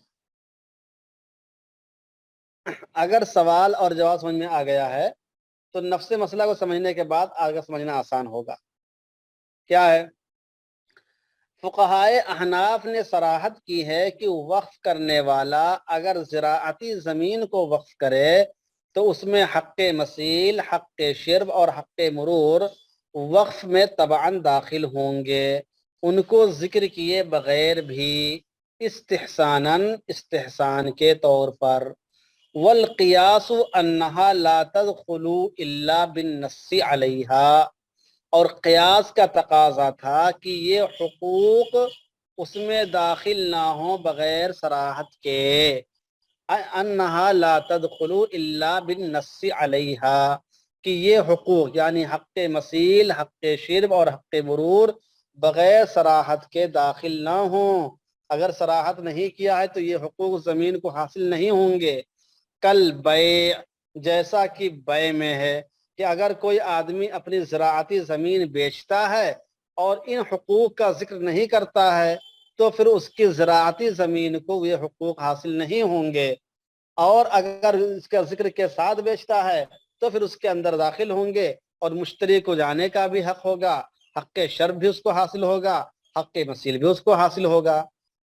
اگر سوال اور جواب سمجھ میں آ گیا ہے تو نفس مسئلہ کو سمجھنے کے بعد آگے سمجھنا آسان ہوگا۔ کیا ہے؟ فقہائے احناف نے صراحت کی ہے کہ وقف کرنے والا اگر زراعتی زمین کو وقف کرے تو اس میں حق مسیل، حق شرب اور حق مرور وقف میں تبعاً داخل ہوں گے، ان کو ذکر کیے بغیر بھی، استحسان کے طور پر۔ والقیاس انہا لا تدخل الا بالنص علیہا، اور قیاس کا تقاضا تھا کہ یہ حقوق اس میں داخل نہ ہوں بغیر صراحت کے، انہا لا تدخل الا بالنص علیہا، کہ یہ حقوق یعنی حق مسیل، حق شرب اور حق مرور بغیر صراحت کے داخل نہ ہوں۔ اگر صراحت نہیں کیا ہے تو یہ حقوق زمین کو حاصل نہیں ہوں گے۔ کل بیع، جیسا کہ بیع میں ہے کہ اگر کوئی آدمی اپنی زراعتی زمین بیچتا ہے اور ان حقوق کا ذکر نہیں کرتا ہے تو پھر اس کی زراعتی زمین کو یہ حقوق حاصل نہیں ہوں گے، اور اگر اس کا ذکر کے ساتھ بیچتا ہے تو پھر اس کے اندر داخل ہوں گے، اور مشتری کو جانے کا بھی حق ہوگا، حق شرب بھی اس کو حاصل ہوگا، حق مثیل بھی اس کو حاصل ہوگا۔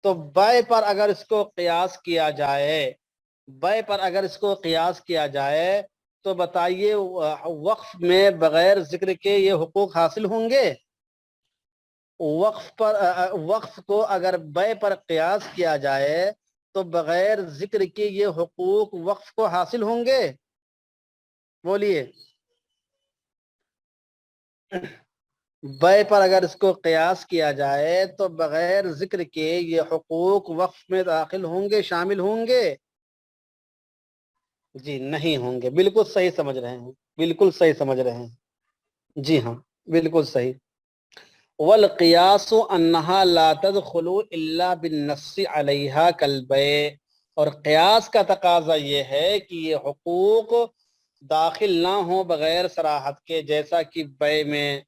تو بے پر اگر اس کو قیاس کیا جائے، بے پر اگر اس کو قیاس کیا جائے تو بتائیے وقف میں بغیر ذکر کے یہ حقوق حاصل ہوں گے؟ وقف کو اگر بے پر قیاس کیا جائے تو بغیر ذکر کے یہ حقوق وقف کو حاصل ہوں گے؟ بولیے۔ بے پر اگر اس کو قیاس کیا جائے تو بغیر ذکر کے یہ حقوق وقف میں داخل ہوں گے، شامل ہوں گے؟ جی نہیں ہوں گے، بالکل صحیح سمجھ رہے ہیں، بالکل صحیح سمجھ رہے ہیں، جی ہاں بالکل صحیح۔ والقیاس انہا لا تدخل الا بالنص علیہا کالبیع، اور قیاس کا تقاضا یہ ہے کہ یہ حقوق داخل نہ ہوں بغیر صراحت کے، جیسا کہ بیع میں۔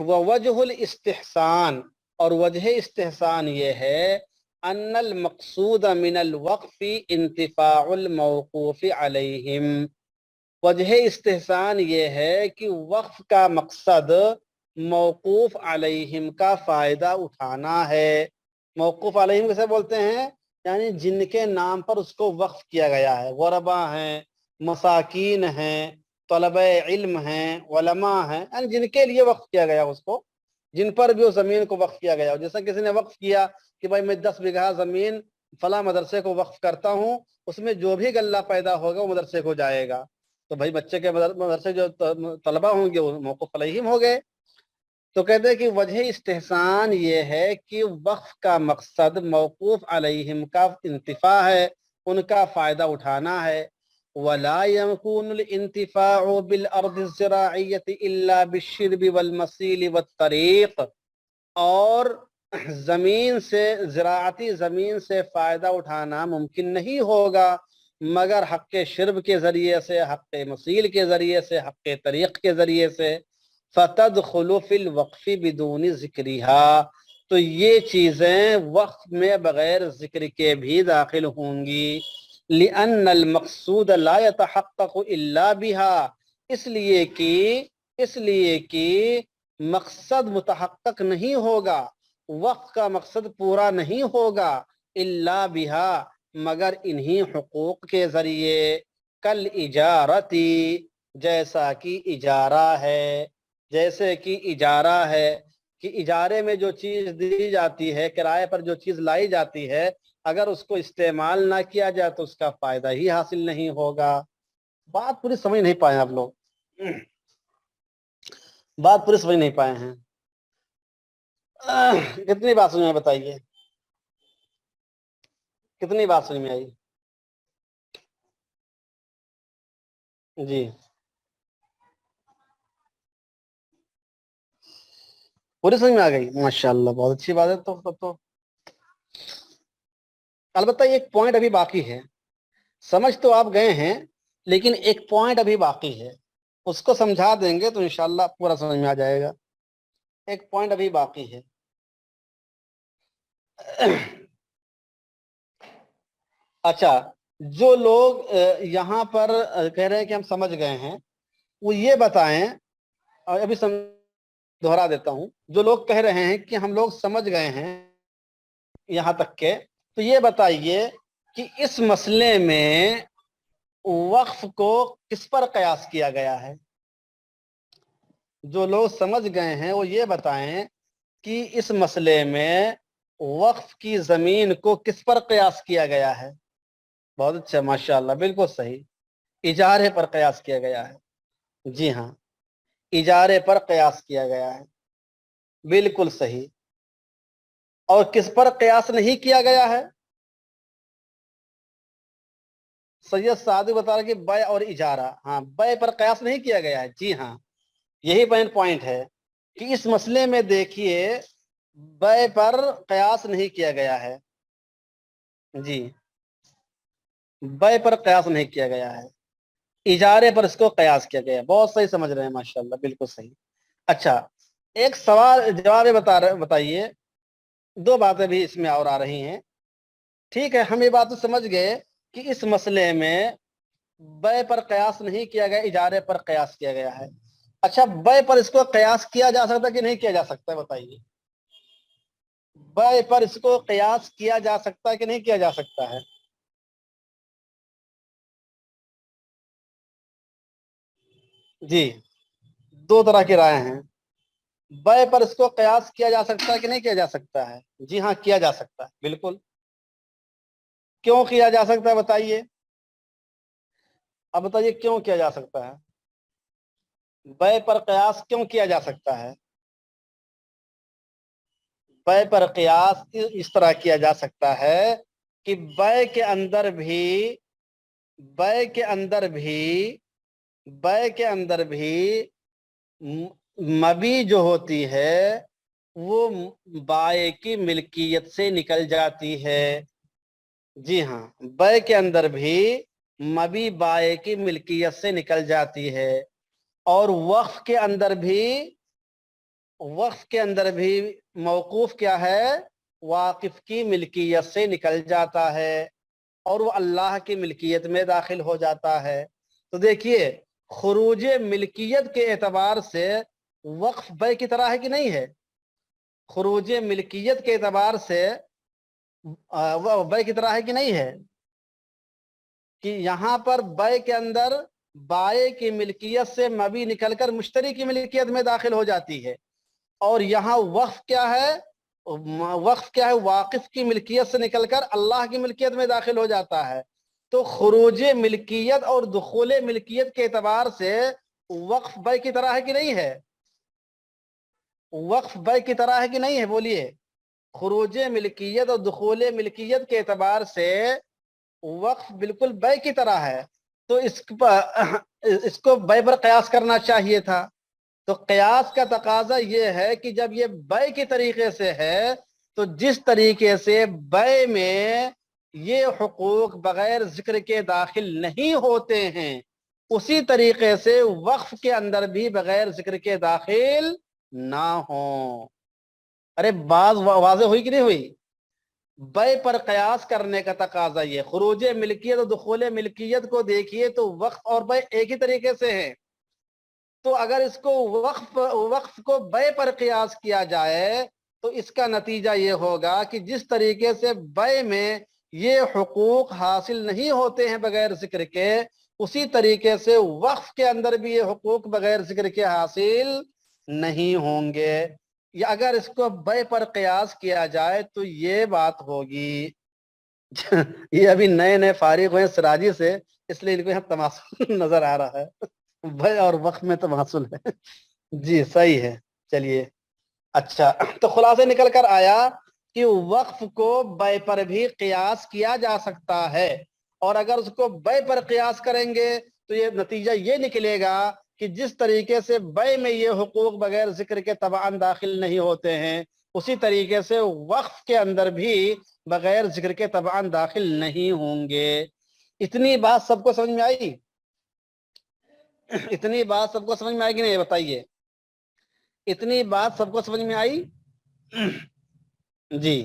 ووجہ الاستحسان، اور وجہ استحسان یہ ہے ان المقصود من الوقف انتفاع الموقوف علیہم، وجہ استحسان یہ ہے کہ وقف کا مقصد موقوف علیہم کا فائدہ اٹھانا ہے۔ موقوف علیہم کیسے بولتے ہیں؟ یعنی جن کے نام پر اس کو وقف کیا گیا ہے، غربا ہیں، مساکین ہیں، طلبہ علم ہیں، علماء ہیں، یعنی جن کے لیے وقف کیا گیا اس کو، جن پر بھی اس زمین کو وقف کیا گیا ہو۔ جیسا کسی نے وقف کیا کہ بھائی میں 10 بیگھہ زمین فلاں مدرسے کو وقف کرتا ہوں، اس میں جو بھی غلہ پیدا ہوگا وہ مدرسے کو جائے گا، تو بھائی بچے کے مدرسے جو طلبہ ہوں گے وہ موقوف علیہم ہو گئے۔ تو کہتے ہیں کہ وجہ استحسان یہ ہے کہ وقف کا مقصد موقوف علیہم کا انتفاع ہے، ان کا فائدہ اٹھانا ہے۔ وَلَا يَكُونُ الْإِنْتِفَاعُ بِالْأَرْضِ الزِّرَاعِيَّةِ إِلَّا بِالشِّرْبِ وَالْمَسِيلِ وَالطَّرِيقِ، اور زمین سے، زراعتی زمین سے فائدہ اٹھانا ممکن نہیں ہوگا مگر حق شرب کے ذریعے سے، حق مسیل کے ذریعے سے، حق طریق کے ذریعے سے۔ فَتَدْخُلُ فِي الْوَقْفِ بِدُونِ ذِكْرِهَا، تو یہ چیزیں وقف میں بغیر ذکر کے بھی داخل ہوں گی۔ لِأَنَّ الْمَقْصُودَ لَا يَتَحَقَّقُ إِلَّا بِهَا، اس لیے کہ مقصد متحقق نہیں ہوگا، وقف کا مقصد پورا نہیں ہوگا الا بہا، مگر انہی حقوق کے ذریعے۔ کل اجارتی، جیسا کہ اجارہ ہے، جیسے کہ اجارہ ہے کہ اجارے میں جو چیز دی جاتی ہے، کرائے پر جو چیز لائی جاتی ہے، اگر اس کو استعمال نہ کیا جائے تو اس کا فائدہ ہی حاصل نہیں ہوگا۔ بات پوری سمجھ نہیں پائے آپ لوگ، بات پوری سمجھ نہیں پائے ہیں۔ کتنی بات سمجھ میں بتائیے، کتنی بات سمجھ میں آئی؟ جی پوری سمجھ میں آ گئی، ماشاءاللہ بہت اچھی بات ہے۔ تو البتہ ایک پوائنٹ ابھی باقی ہے، سمجھ تو آپ گئے ہیں لیکن ایک پوائنٹ ابھی باقی ہے، اس کو سمجھا دیں گے تو انشاءاللہ پورا سمجھ میں آ جائے گا۔ ایک پوائنٹ ابھی باقی ہے۔ اچھا، جو لوگ یہاں پر کہہ رہے ہیں کہ ہم سمجھ گئے ہیں، وہ یہ بتائیں، اور ابھی دہرا دیتا ہوں، جو لوگ کہہ رہے ہیں کہ ہم لوگ سمجھ گئے ہیں یہاں تک کے، تو یہ بتائیے کہ اس مسئلے میں وقف کو کس پر قیاس کیا گیا ہے؟ جو لوگ سمجھ گئے ہیں وہ یہ بتائیں کہ اس مسئلے میں وقف کی زمین کو کس پر قیاس کیا گیا ہے؟ بہت اچھا، ماشاءاللہ بالکل صحیح، اجارے پر قیاس کیا گیا ہے۔ جی ہاں، اجارے پر قیاس کیا گیا ہے، بالکل صحیح۔ اور کس پر قیاس نہیں کیا گیا ہے؟ سید صادق بتا رہا کہ بے اور اجارہ، ہاں بے پر قیاس نہیں کیا گیا ہے، جی ہاں یہی مین پوائنٹ ہے کہ اس مسئلے میں دیکھیے بے پر قیاس نہیں کیا گیا ہے، جی بے پر قیاس نہیں کیا گیا ہے، اجارے پر اس کو قیاس کیا گیا ہے۔ بہت صحیح سمجھ رہے ہیں، ماشاءاللہ بالکل صحیح۔ اچھا، ایک سوال جواب بتائیے، دو باتیں بھی اس میں اور آ رہی ہیں۔ ٹھیک ہے، ہم یہ بات تو سمجھ گئے کہ اس مسئلے میں بے پر قیاس نہیں کیا گیا، اجارے پر قیاس کیا گیا ہے۔ اچھا بے پر اس کو قیاس کیا جا سکتا ہے کہ نہیں کیا جا سکتا ہے بتائیے؟ بے پر اس کو قیاس کیا جا سکتا ہے کہ نہیں کیا جا سکتا ہے؟ جی دو طرح کی رائے ہیں. بے پر اس کو قیاس کیا جا سکتا ہے کہ نہیں کیا جا سکتا ہے؟ جی ہاں کیا جا سکتا ہے بالکل. کیوں کیا جا سکتا ہے بتائیے؟ اب بتائیے کیوں کیا جا سکتا ہے؟ بے پر قیاس کیوں کیا جا سکتا ہے؟ بے پر قیاس اس طرح کیا جا سکتا ہے کہ بے کے اندر بھی بے کے اندر بھی بے کے اندر بھی مبی جو ہوتی ہے وہ بائے کی ملکیت سے نکل جاتی ہے. جی ہاں بے کے اندر بھی مبی بائے کی ملکیت سے نکل جاتی ہے. اور وقف کے اندر بھی موقوف کیا ہے؟ واقف کی ملکیت سے نکل جاتا ہے اور وہ اللہ کی ملکیت میں داخل ہو جاتا ہے. تو دیکھیے خروج ملکیت کے اعتبار سے وقف بے کی طرح ہے کہ نہیں ہے؟ خروج ملکیت کے اعتبار سے وہ بے کی طرح ہے کہ نہیں ہے؟ کہ یہاں پر بے کے اندر بائے کی ملکیت سے مبی نکل کر مشتری کی ملکیت میں داخل ہو جاتی ہے. اور یہاں وقف کیا ہے؟ وقف کیا ہے؟ واقف کی ملکیت سے نکل کر اللہ کی ملکیت میں داخل ہو جاتا ہے. تو خروج ملکیت اور دخول ملکیت کے اعتبار سے وقف بے کی طرح ہے کہ نہیں ہے؟ وقف بے کی طرح ہے کہ نہیں ہے بولیے؟ خروج ملکیت اور دخول ملکیت کے اعتبار سے وقف بالکل بے کی طرح ہے. تو اس کو بے پر قیاس کرنا چاہیے تھا. تو قیاس کا تقاضا یہ ہے کہ جب یہ بے کے طریقے سے ہے تو جس طریقے سے بے میں یہ حقوق بغیر ذکر کے داخل نہیں ہوتے ہیں اسی طریقے سے وقف کے اندر بھی بغیر ذکر کے داخل نہ ہوں. ارے بات واضح ہوئی کہ نہیں ہوئی؟ بے پر قیاس کرنے کا تقاضا یہ خروج ملکیت اور دخول ملکیت کو دیکھیے تو وقف اور بے ایک ہی طریقے سے ہیں. تو اگر اس کو وقف کو بے پر قیاس کیا جائے تو اس کا نتیجہ یہ ہوگا کہ جس طریقے سے بے میں یہ حقوق حاصل نہیں ہوتے ہیں بغیر ذکر کے اسی طریقے سے وقف کے اندر بھی یہ حقوق بغیر ذکر کے حاصل نہیں ہوں گے. یا اگر اس کو بے پر قیاس کیا جائے تو یہ بات ہوگی. یہ ابھی نئے نئے فارغ ہوئے سراجی سے اس لیے ان کو یہاں تماسل نظر آ رہا ہے. بے اور وقف میں تماسل ہے. جی صحیح ہے. چلیے اچھا تو خلاصے نکل کر آیا کہ وقف کو بے پر بھی قیاس کیا جا سکتا ہے اور اگر اس کو بے پر قیاس کریں گے تو یہ نتیجہ یہ نکلے گا کہ جس طریقے سے بے میں یہ حقوق بغیر ذکر کے تبعاً داخل نہیں ہوتے ہیں اسی طریقے سے وقف کے اندر بھی بغیر ذکر کے تبعاً داخل نہیں ہوں گے. اتنی بات سب کو سمجھ میں آئی؟ اتنی بات سب کو سمجھ میں آئے گی نہیں بتائیے؟ اتنی بات سب کو سمجھ میں آئی؟ جی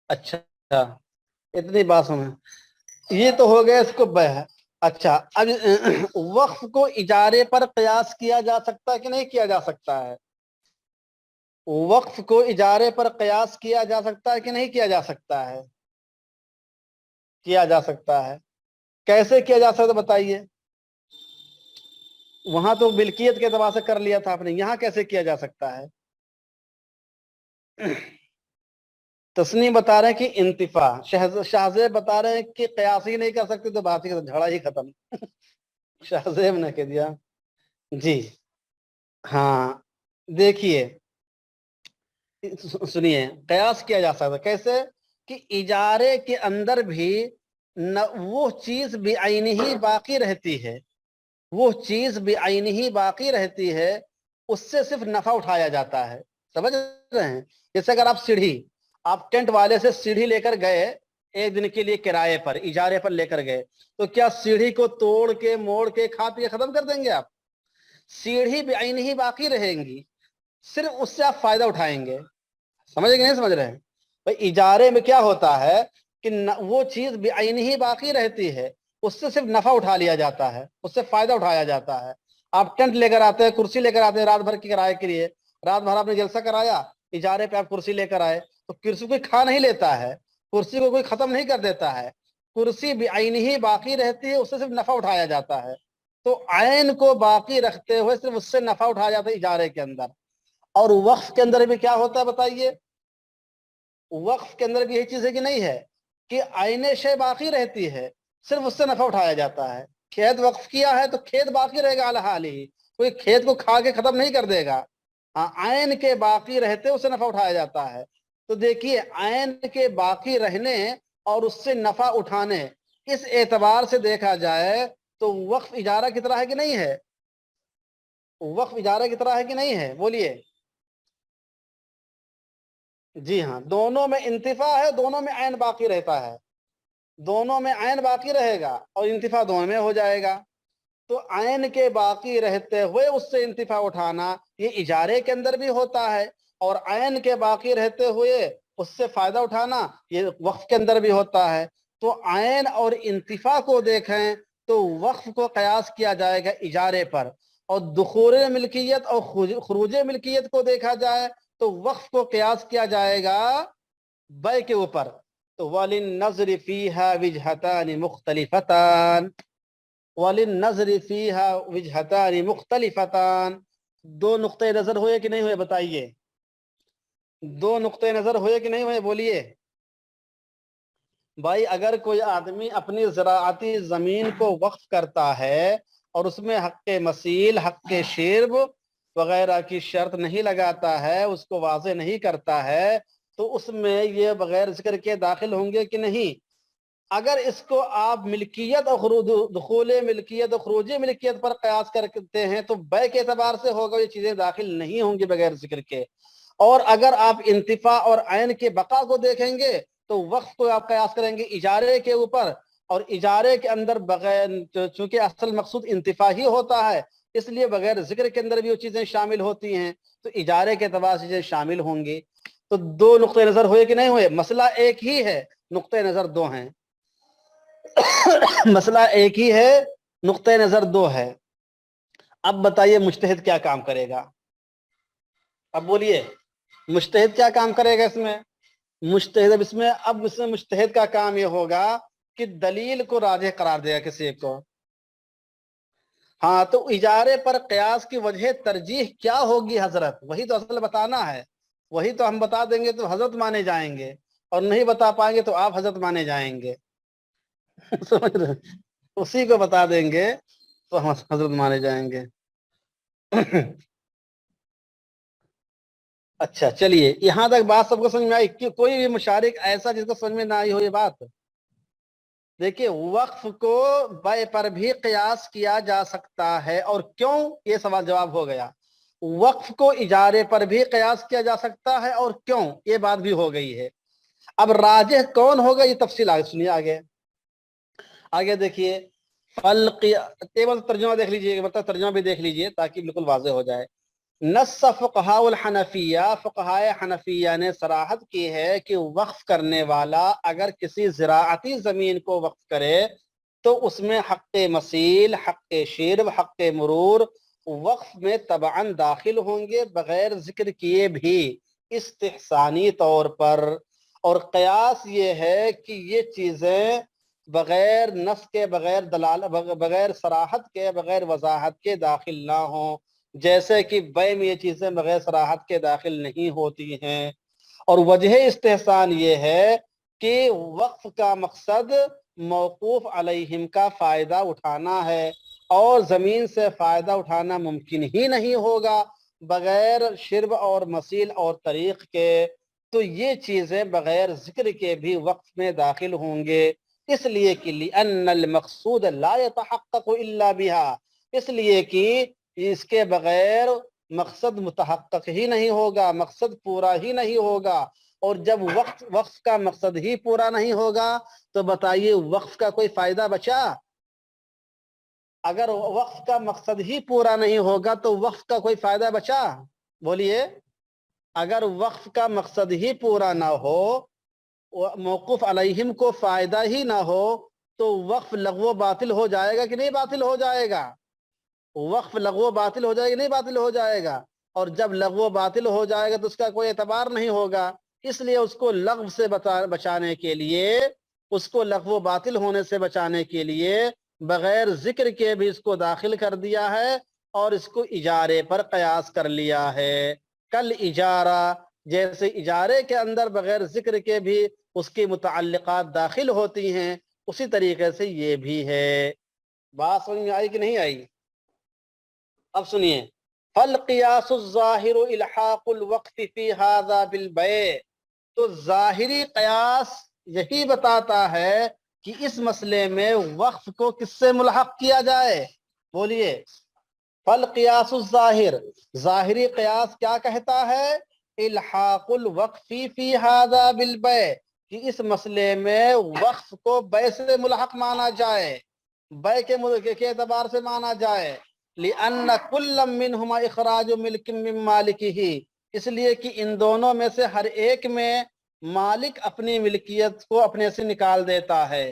اچھا اتنی بات سمجھ یہ تو ہو گیا اس کو بے. اچھا اب وقف کو اجارے پر قیاس کیا جا سکتا ہے کہ نہیں کیا جا سکتا ہے؟ وقف کو اجارے پر قیاس کیا جا سکتا ہے کہ نہیں کیا جا سکتا ہے؟ کیا جا سکتا ہے. کیسے کیا جا سکتا بتائیے؟ وہاں تو ملکیت کے اعتبار سے کر لیا تھا آپ نے, یہاں کیسے کیا جا سکتا ہے؟ تسنیم بتا رہے ہیں کہ انتفاع, شاہزیب بتا رہے ہیں کہ قیاس ہی نہیں کر سکتے تو بات ہی جھگڑا ہی ختم. شاہزیب نے کہہ دیا. جی ہاں دیکھیے سنیے قیاس کیا جا سکتا کیسے کہ اجارے کے اندر بھی وہ چیز بعین ہی باقی رہتی ہے, وہ چیز بعین ہی باقی رہتی ہے, اس سے صرف نفع اٹھایا جاتا ہے. سمجھ رہے ہیں؟ جیسے اگر آپ ٹینٹ والے سے سیڑھی لے کر گئے ایک دن کے لیے کرائے پر اجارے پر لے کر گئے تو کیا سیڑھی کو توڑ کے موڑ کے کھا پی کے ختم کر دیں گے آپ؟ سیڑھی بعین ہی باقی رہیں گی, صرف اس سے آپ فائدہ اٹھائیں گے. سمجھ گے نہیں سمجھ رہے ہیں؟ بھائی اجارے میں کیا ہوتا ہے کہ وہ چیز بعین ہی باقی رہتی ہے اس سے صرف نفع اٹھا لیا جاتا ہے، اس سے فائدہ اٹھایا جاتا ہے۔ آپ ٹینٹ لے کر آتے ہیں، کرسی لے کر آتے ہیں رات بھر کے کرائے کے لیے، رات بھر آپ نے جلسہ کرایا، اجارے پہ آپ کرسی لے کر آئے، تو کرسی کوئی کھا نہیں لیتا ہے، کرسی کو کوئی ختم نہیں کر دیتا ہے، کرسی بعین ہی باقی رہتی ہے، اس سے صرف نفع اٹھایا جاتا ہے۔ تو عین کو باقی رکھتے ہوئے صرف اس سے نفع اٹھایا جاتا ہے اجارے کے اندر۔ اور وقف کے اندر بھی کیا ہوتا ہے بتائیے؟ وقف کے اندر بھی یہی چیز ہے کہ نہیں ہے کہ عین شے باقی رہتی ہے، صرف اس سے نفع اٹھایا جاتا ہے۔ کھیت وقف کیا ہے تو کھیت باقی رہے گا علی حال ہی، کوئی کھیت کو کھا کے ختم نہیں کر دے گا، عین کے باقی رہتے اس سے نفع اٹھایا جاتا ہے۔ تو دیکھیے عین کے باقی رہنے اور اس سے نفع اٹھانے، اس اعتبار سے دیکھا جائے تو وقف اجارہ کی طرح ہے کہ نہیں ہے؟ وقف اجارہ کی طرح ہے کہ نہیں ہے؟ بولیے۔ جی ہاں، دونوں میں انتفاع ہے، دونوں میں عین باقی رہتا ہے، دونوں میں عین باقی رہے گا اور انتفاع دونوں میں ہو جائے گا۔ تو عین کے باقی رہتے ہوئے اس سے انتفاع اٹھانا یہ اجارے کے اندر بھی ہوتا ہے، اور عین کے باقی رہتے ہوئے اس سے فائدہ اٹھانا یہ وقف کے اندر بھی ہوتا ہے۔ تو عین اور انتفاع کو دیکھیں تو وقف کو قیاس کیا جائے گا اجارے پر، اور دخول ملکیت اور خروج ملکیت کو دیکھا جائے تو وقف کو قیاس کیا جائے گا بے کے اوپر۔ تو وَلِلنَّظْرِ فِيهَا وِجْهَتَانِ مُخْتَلِفَتَانِ، وَلِلنَّظْرِ فِيهَا وِجْهَتَانِ مُخْتَلِفَتَانِ، دو نقطۂ نظر ہوئے کہ نہیں ہوئے بتائیے؟ دو نقطۂ نظر ہوئے کہ نہیں ہوئے؟ بولیے بھائی۔ اگر کوئی آدمی اپنی زراعتی زمین کو وقف کرتا ہے اور اس میں حق مسیل، حق شرب وغیرہ کی شرط نہیں لگاتا ہے، اس کو واضح نہیں کرتا ہے، تو اس میں یہ بغیر ذکر کے داخل ہوں گے کہ نہیں؟ اگر اس کو آپ ملکیت اور دخول ملکیت اور خروج ملکیت پر قیاس کرتے ہیں تو بے کے اعتبار سے ہوگا، یہ چیزیں داخل نہیں ہوں گی بغیر ذکر کے۔ اور اگر آپ انتفاع اور عین کے بقا کو دیکھیں گے تو وقف کو آپ قیاس کریں گے اجارے کے اوپر، اور اجارے کے اندر بغیر، چونکہ اصل مقصود انتفاع ہی ہوتا ہے، اس لیے بغیر ذکر کے اندر بھی وہ چیزیں شامل ہوتی ہیں، تو اجارے کے اعتبار سے چیزیں شامل ہوں گی۔ تو دو نقطۂ نظر ہوئے کہ نہیں ہوئے؟ مسئلہ ایک ہی ہے، نقطۂ نظر دو ہیں۔ مسئلہ ایک ہی ہے، نقطۂ نظر دو ہے۔ اب بتائیے مجتہد کیا کام کرے گا؟ اب بولیے مجتہد کیا کام کرے گا اس میں؟ مجتہد اب اس میں مجتہد کا کام یہ ہوگا کہ دلیل کو راجح قرار دے گا کسی کو۔ ہاں، تو اجارے پر قیاس کی وجہ ترجیح کیا ہوگی حضرت؟ وہی تو اصل بتانا ہے، وہی تو ہم بتا دیں گے تو حضرت مانے جائیں گے، اور نہیں بتا پائیں گے تو آپ حضرت مانے جائیں گے۔ سمجھ رہے؟ اسی کو بتا دیں گے تو ہم حضرت مانے جائیں گے۔ اچھا چلیے، یہاں تک بات سب کو سمجھ میں آئی؟ کوئی بھی مشارک ایسا جس کو سمجھ میں نہ آئی ہو یہ بات؟ دیکھیے وقف کو بے پر بھی قیاس کیا جا سکتا ہے، اور کیوں؟ یہ سوال جواب ہو گیا۔ وقف کو اجارے پر بھی قیاس کیا جا سکتا ہے، اور کیوں؟ یہ بات بھی ہو گئی ہے۔ اب راجح کون ہوگا یہ تفصیل آگے سنیے۔ آگے دیکھیے، ترجمہ دیکھ لیجیے، مطلب ترجمہ بھی دیکھ لیجیے تاکہ بالکل واضح ہو جائے۔ نص فقہاء الحنفیہ، فقہائے حنفیہ نے صراحت کی ہے کہ وقف کرنے والا اگر کسی زراعتی زمین کو وقف کرے تو اس میں حق مسیل، حق شرب، حق مرور وقف میں طبعاً داخل ہوں گے بغیر ذکر کیے بھی، استحسانی طور پر۔ اور قیاس یہ ہے کہ یہ چیزیں بغیر نص کے، بغیر صراحت کے، بغیر وضاحت کے داخل نہ ہوں، جیسے کہ بے میں یہ چیزیں بغیر صراحت کے داخل نہیں ہوتی ہیں۔ اور وجہ استحسان یہ ہے کہ وقف کا مقصد موقوف علیہم کا فائدہ اٹھانا ہے، اور زمین سے فائدہ اٹھانا ممکن ہی نہیں ہوگا بغیر شرب اور مسیل اور طریق کے، تو یہ چیزیں بغیر ذکر کے بھی وقف میں داخل ہوں گے۔ اس لیے کہ لِأَنَّ الْمَقْصُودَ لَا يَتَحَقَّقُ إِلَّا بِهَا، اس لیے کہ اس کے بغیر مقصد متحقق ہی نہیں ہوگا، مقصد پورا ہی نہیں ہوگا۔ اور جب وقف کا مقصد ہی پورا نہیں ہوگا تو بتائیے وقف کا کوئی فائدہ بچا؟ اگر وقف کا مقصد ہی پورا نہیں ہوگا تو وقف کا کوئی فائدہ بچا؟ بولیے، اگر وقف کا مقصد ہی پورا نہ ہو، موقوف علیہم کو فائدہ ہی نہ ہو، تو وقف لغو باطل ہو جائے گا کہ نہیں باطل ہو جائے گا؟ وقف لغو باطل ہو جائے گا نہیں باطل ہو جائے گا؟ اور جب لغو باطل ہو جائے گا تو اس کا کوئی اعتبار نہیں ہوگا. اس لیے اس کو لغو سے بچانے کے لیے، اس کو لغو باطل ہونے سے بچانے کے لیے بغیر ذکر کے بھی اس کو داخل کر دیا ہے اور اس کو اجارے پر قیاس کر لیا ہے. کل اجارہ، جیسے اجارے کے اندر بغیر ذکر کے بھی اس کی متعلقات داخل ہوتی ہیں، اسی طریقے سے یہ بھی ہے. بات سمجھ میں آئی کہ نہیں آئی؟ اب سنیے، فالقیاس الظاہر الحاق الوقف فی ھذا بالبیع. تو ظاہری قیاس یہی بتاتا ہے کہ اس مسئلے میں وقف کو کس سے ملحق کیا جائے؟ بولیے. فالقیاس الظاہر، ظاہری قیاس کیا کہتا ہے؟ الحاق الوقف فی ھذا بالبیع، کہ اس مسئلے میں وقف کو بیع سے ملحق مانا جائے، بیع کے اعتبار سے مانا جائے. لأن كل منهما اخراج ملک من مالکہ، اس لیے کہ ان دونوں میں سے ہر ایک میں مالک اپنی ملکیت کو اپنے سے نکال دیتا ہے.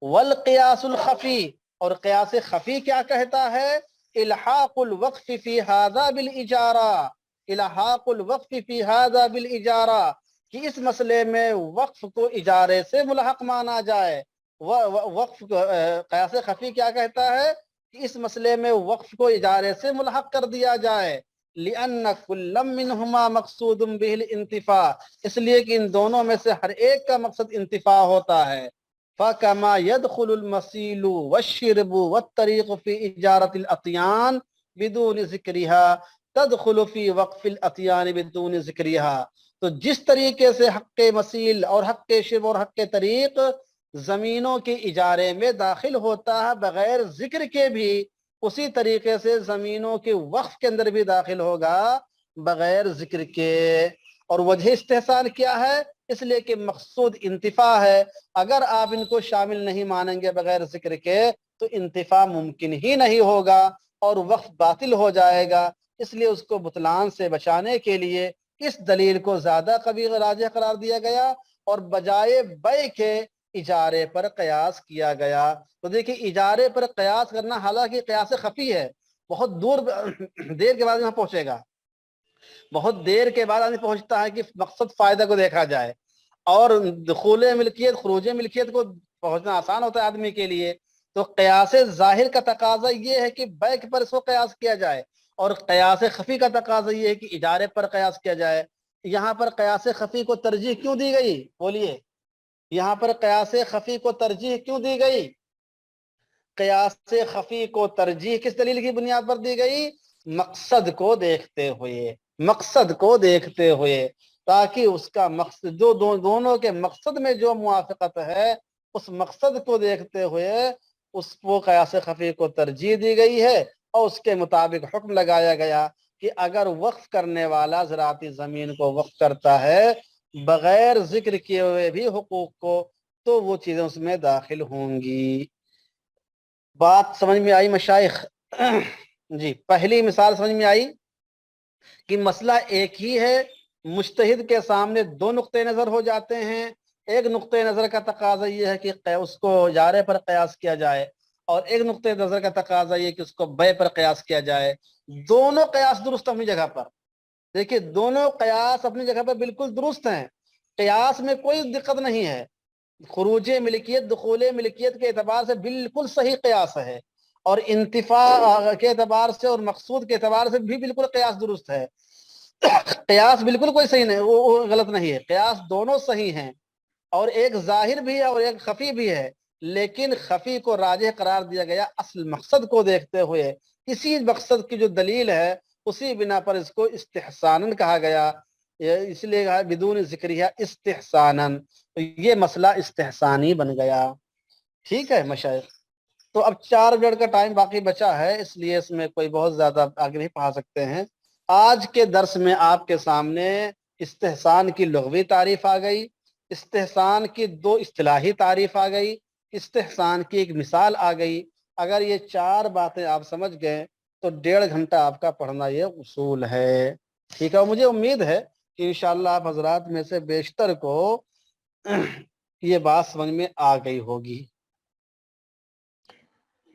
والقیاس الخفی، اور قیاس خفی کیا کہتا ہے؟ الحاق الوقف فی ھذا بالاجارہ، الحاق الوقف فی ھذا بالاجارہ، کہ اس مسئلے میں وقف کو اجارے سے ملحق مانا جائے. وقف قیاس خفی کیا کہتا ہے؟ کہ اس مسئلے میں وقف کو اجارے سے ملحق کر دیا جائے. لأن كل منهما مقصود به الانتفاع، اس لیے کہ ان دونوں میں سے ہر ایک کا مقصد انتفاع ہوتا ہے. فَكَمَا يَدْخُلُ الْمَسِيلُ وَالشِّرْبُ وَالطَّرِيقُ فِي إِجَارَةِ الْأَطْيَانِ بِدُونِ ذِكْرِهَا تَدْخُلُ فِي وَقْفِ الْأَطْيَانِ بِدُونِ ذِكْرِهَا. تو جس طریقے سے حق مسیل اور حق شرب اور حق طریق زمینوں کے اجارے میں داخل ہوتا ہے بغیر ذکر کے بھی، اسی طریقے سے زمینوں کے وقف کے اندر بھی داخل ہوگا بغیر ذکر کے. اور وجہ استحسان کیا ہے؟ اس لیے کہ مقصود انتفاع ہے. اگر آپ ان کو شامل نہیں مانیں گے بغیر ذکر کے تو انتفاع ممکن ہی نہیں ہوگا اور وقف باطل ہو جائے گا. اس لیے اس کو بطلان سے بچانے کے لیے اس دلیل کو زیادہ قوی راجح قرار دیا گیا اور بجائے بیع کے اجارے پر قیاس کیا گیا. تو دیکھیں اجارے پر قیاس کرنا حالانکہ قیاس خفی ہے، بہت دیر کے بعد یہاں پہنچے گا، بہت دیر کے بعد آدمی پہنچتا ہے کہ مقصد فائدہ کو دیکھا جائے، اور دخول ملکیت خروج ملکیت کو پہنچنا آسان ہوتا ہے آدمی کے لیے. تو قیاس ظاہر کا تقاضا یہ ہے کہ بیع پر اس کو قیاس کیا جائے، اور قیاس خفی کا تقاضا یہ ہے کہ اجارے پر قیاس کیا جائے. یہاں پر قیاس خفی کو ترجیح کیوں دی گئی؟ بولیے. یہاں پر قیاس خفی کو ترجیح کیوں دی گئی؟ قیاس خفی کو ترجیح کس دلیل کی بنیاد پر دی گئی؟ مقصد کو دیکھتے ہوئے، مقصد کو دیکھتے ہوئے، تاکہ اس کا مقصد جو دونوں کے مقصد میں جو موافقت ہے اس مقصد کو دیکھتے ہوئے اس کو قیاس خفی کو ترجیح دی گئی ہے. اور اس کے مطابق حکم لگایا گیا کہ اگر وقف کرنے والا زراعتی زمین کو وقف کرتا ہے بغیر ذکر کیے ہوئے بھی حقوق کو تو وہ چیزیں اس میں داخل ہوں گی. بات سمجھ میں آئی مشائخ؟ جی پہلی مثال سمجھ میں آئی کہ مسئلہ ایک ہی ہے، مجتہد کے سامنے دو نقطے نظر ہو جاتے ہیں. ایک نقطۂ نظر کا تقاضا یہ ہے کہ اس کو اجارے پر قیاس کیا جائے، اور ایک نقطۂ نظر کا تقاضا یہ کہ اس کو بیع پر قیاس کیا جائے. دونوں قیاس درست اپنی جگہ پر، دیکھیے دونوں قیاس اپنی جگہ پر بالکل درست ہیں، قیاس میں کوئی دقت نہیں ہے. خروج ملکیت دخول ملکیت کے اعتبار سے بالکل صحیح قیاس ہے، اور انتفاع کے اعتبار سے اور مقصود کے اعتبار سے بھی بالکل قیاس درست ہے. قیاس بالکل کوئی صحیح نہیں، وہ غلط نہیں ہے، قیاس دونوں صحیح ہیں، اور ایک ظاہر بھی ہے اور ایک خفی بھی ہے. لیکن خفی کو راجح قرار دیا گیا اصل مقصد کو دیکھتے ہوئے. اسی مقصد کی جو دلیل ہے اسی بنا پر اس کو استحساناً کہا گیا، اس لیے کہا بدون ذکریہ استحساناً. تو یہ مسئلہ استحسانی بن گیا. ٹھیک ہے مشائخ؟ تو اب 4 منٹ کا ٹائم باقی بچا ہے، اس لیے اس میں کوئی بہت زیادہ آگے نہیں پڑھا سکتے ہیں. آج کے درس میں آپ کے سامنے استحسان کی لغوی تعریف آ گئی، استحسان کی 2 اصطلاحی تعریف آ گئی، استحسان کی ایک مثال آ گئی. اگر یہ 4 باتیں آپ سمجھ گئے تو 1.5 گھنٹہ آپ کا پڑھنا یہ اصول ہے. ٹھیک ہے؟ اور مجھے امید ہے کہ انشاءاللہ آپ حضرات میں سے بیشتر کو یہ بات سمجھ میں آ گئی ہوگی.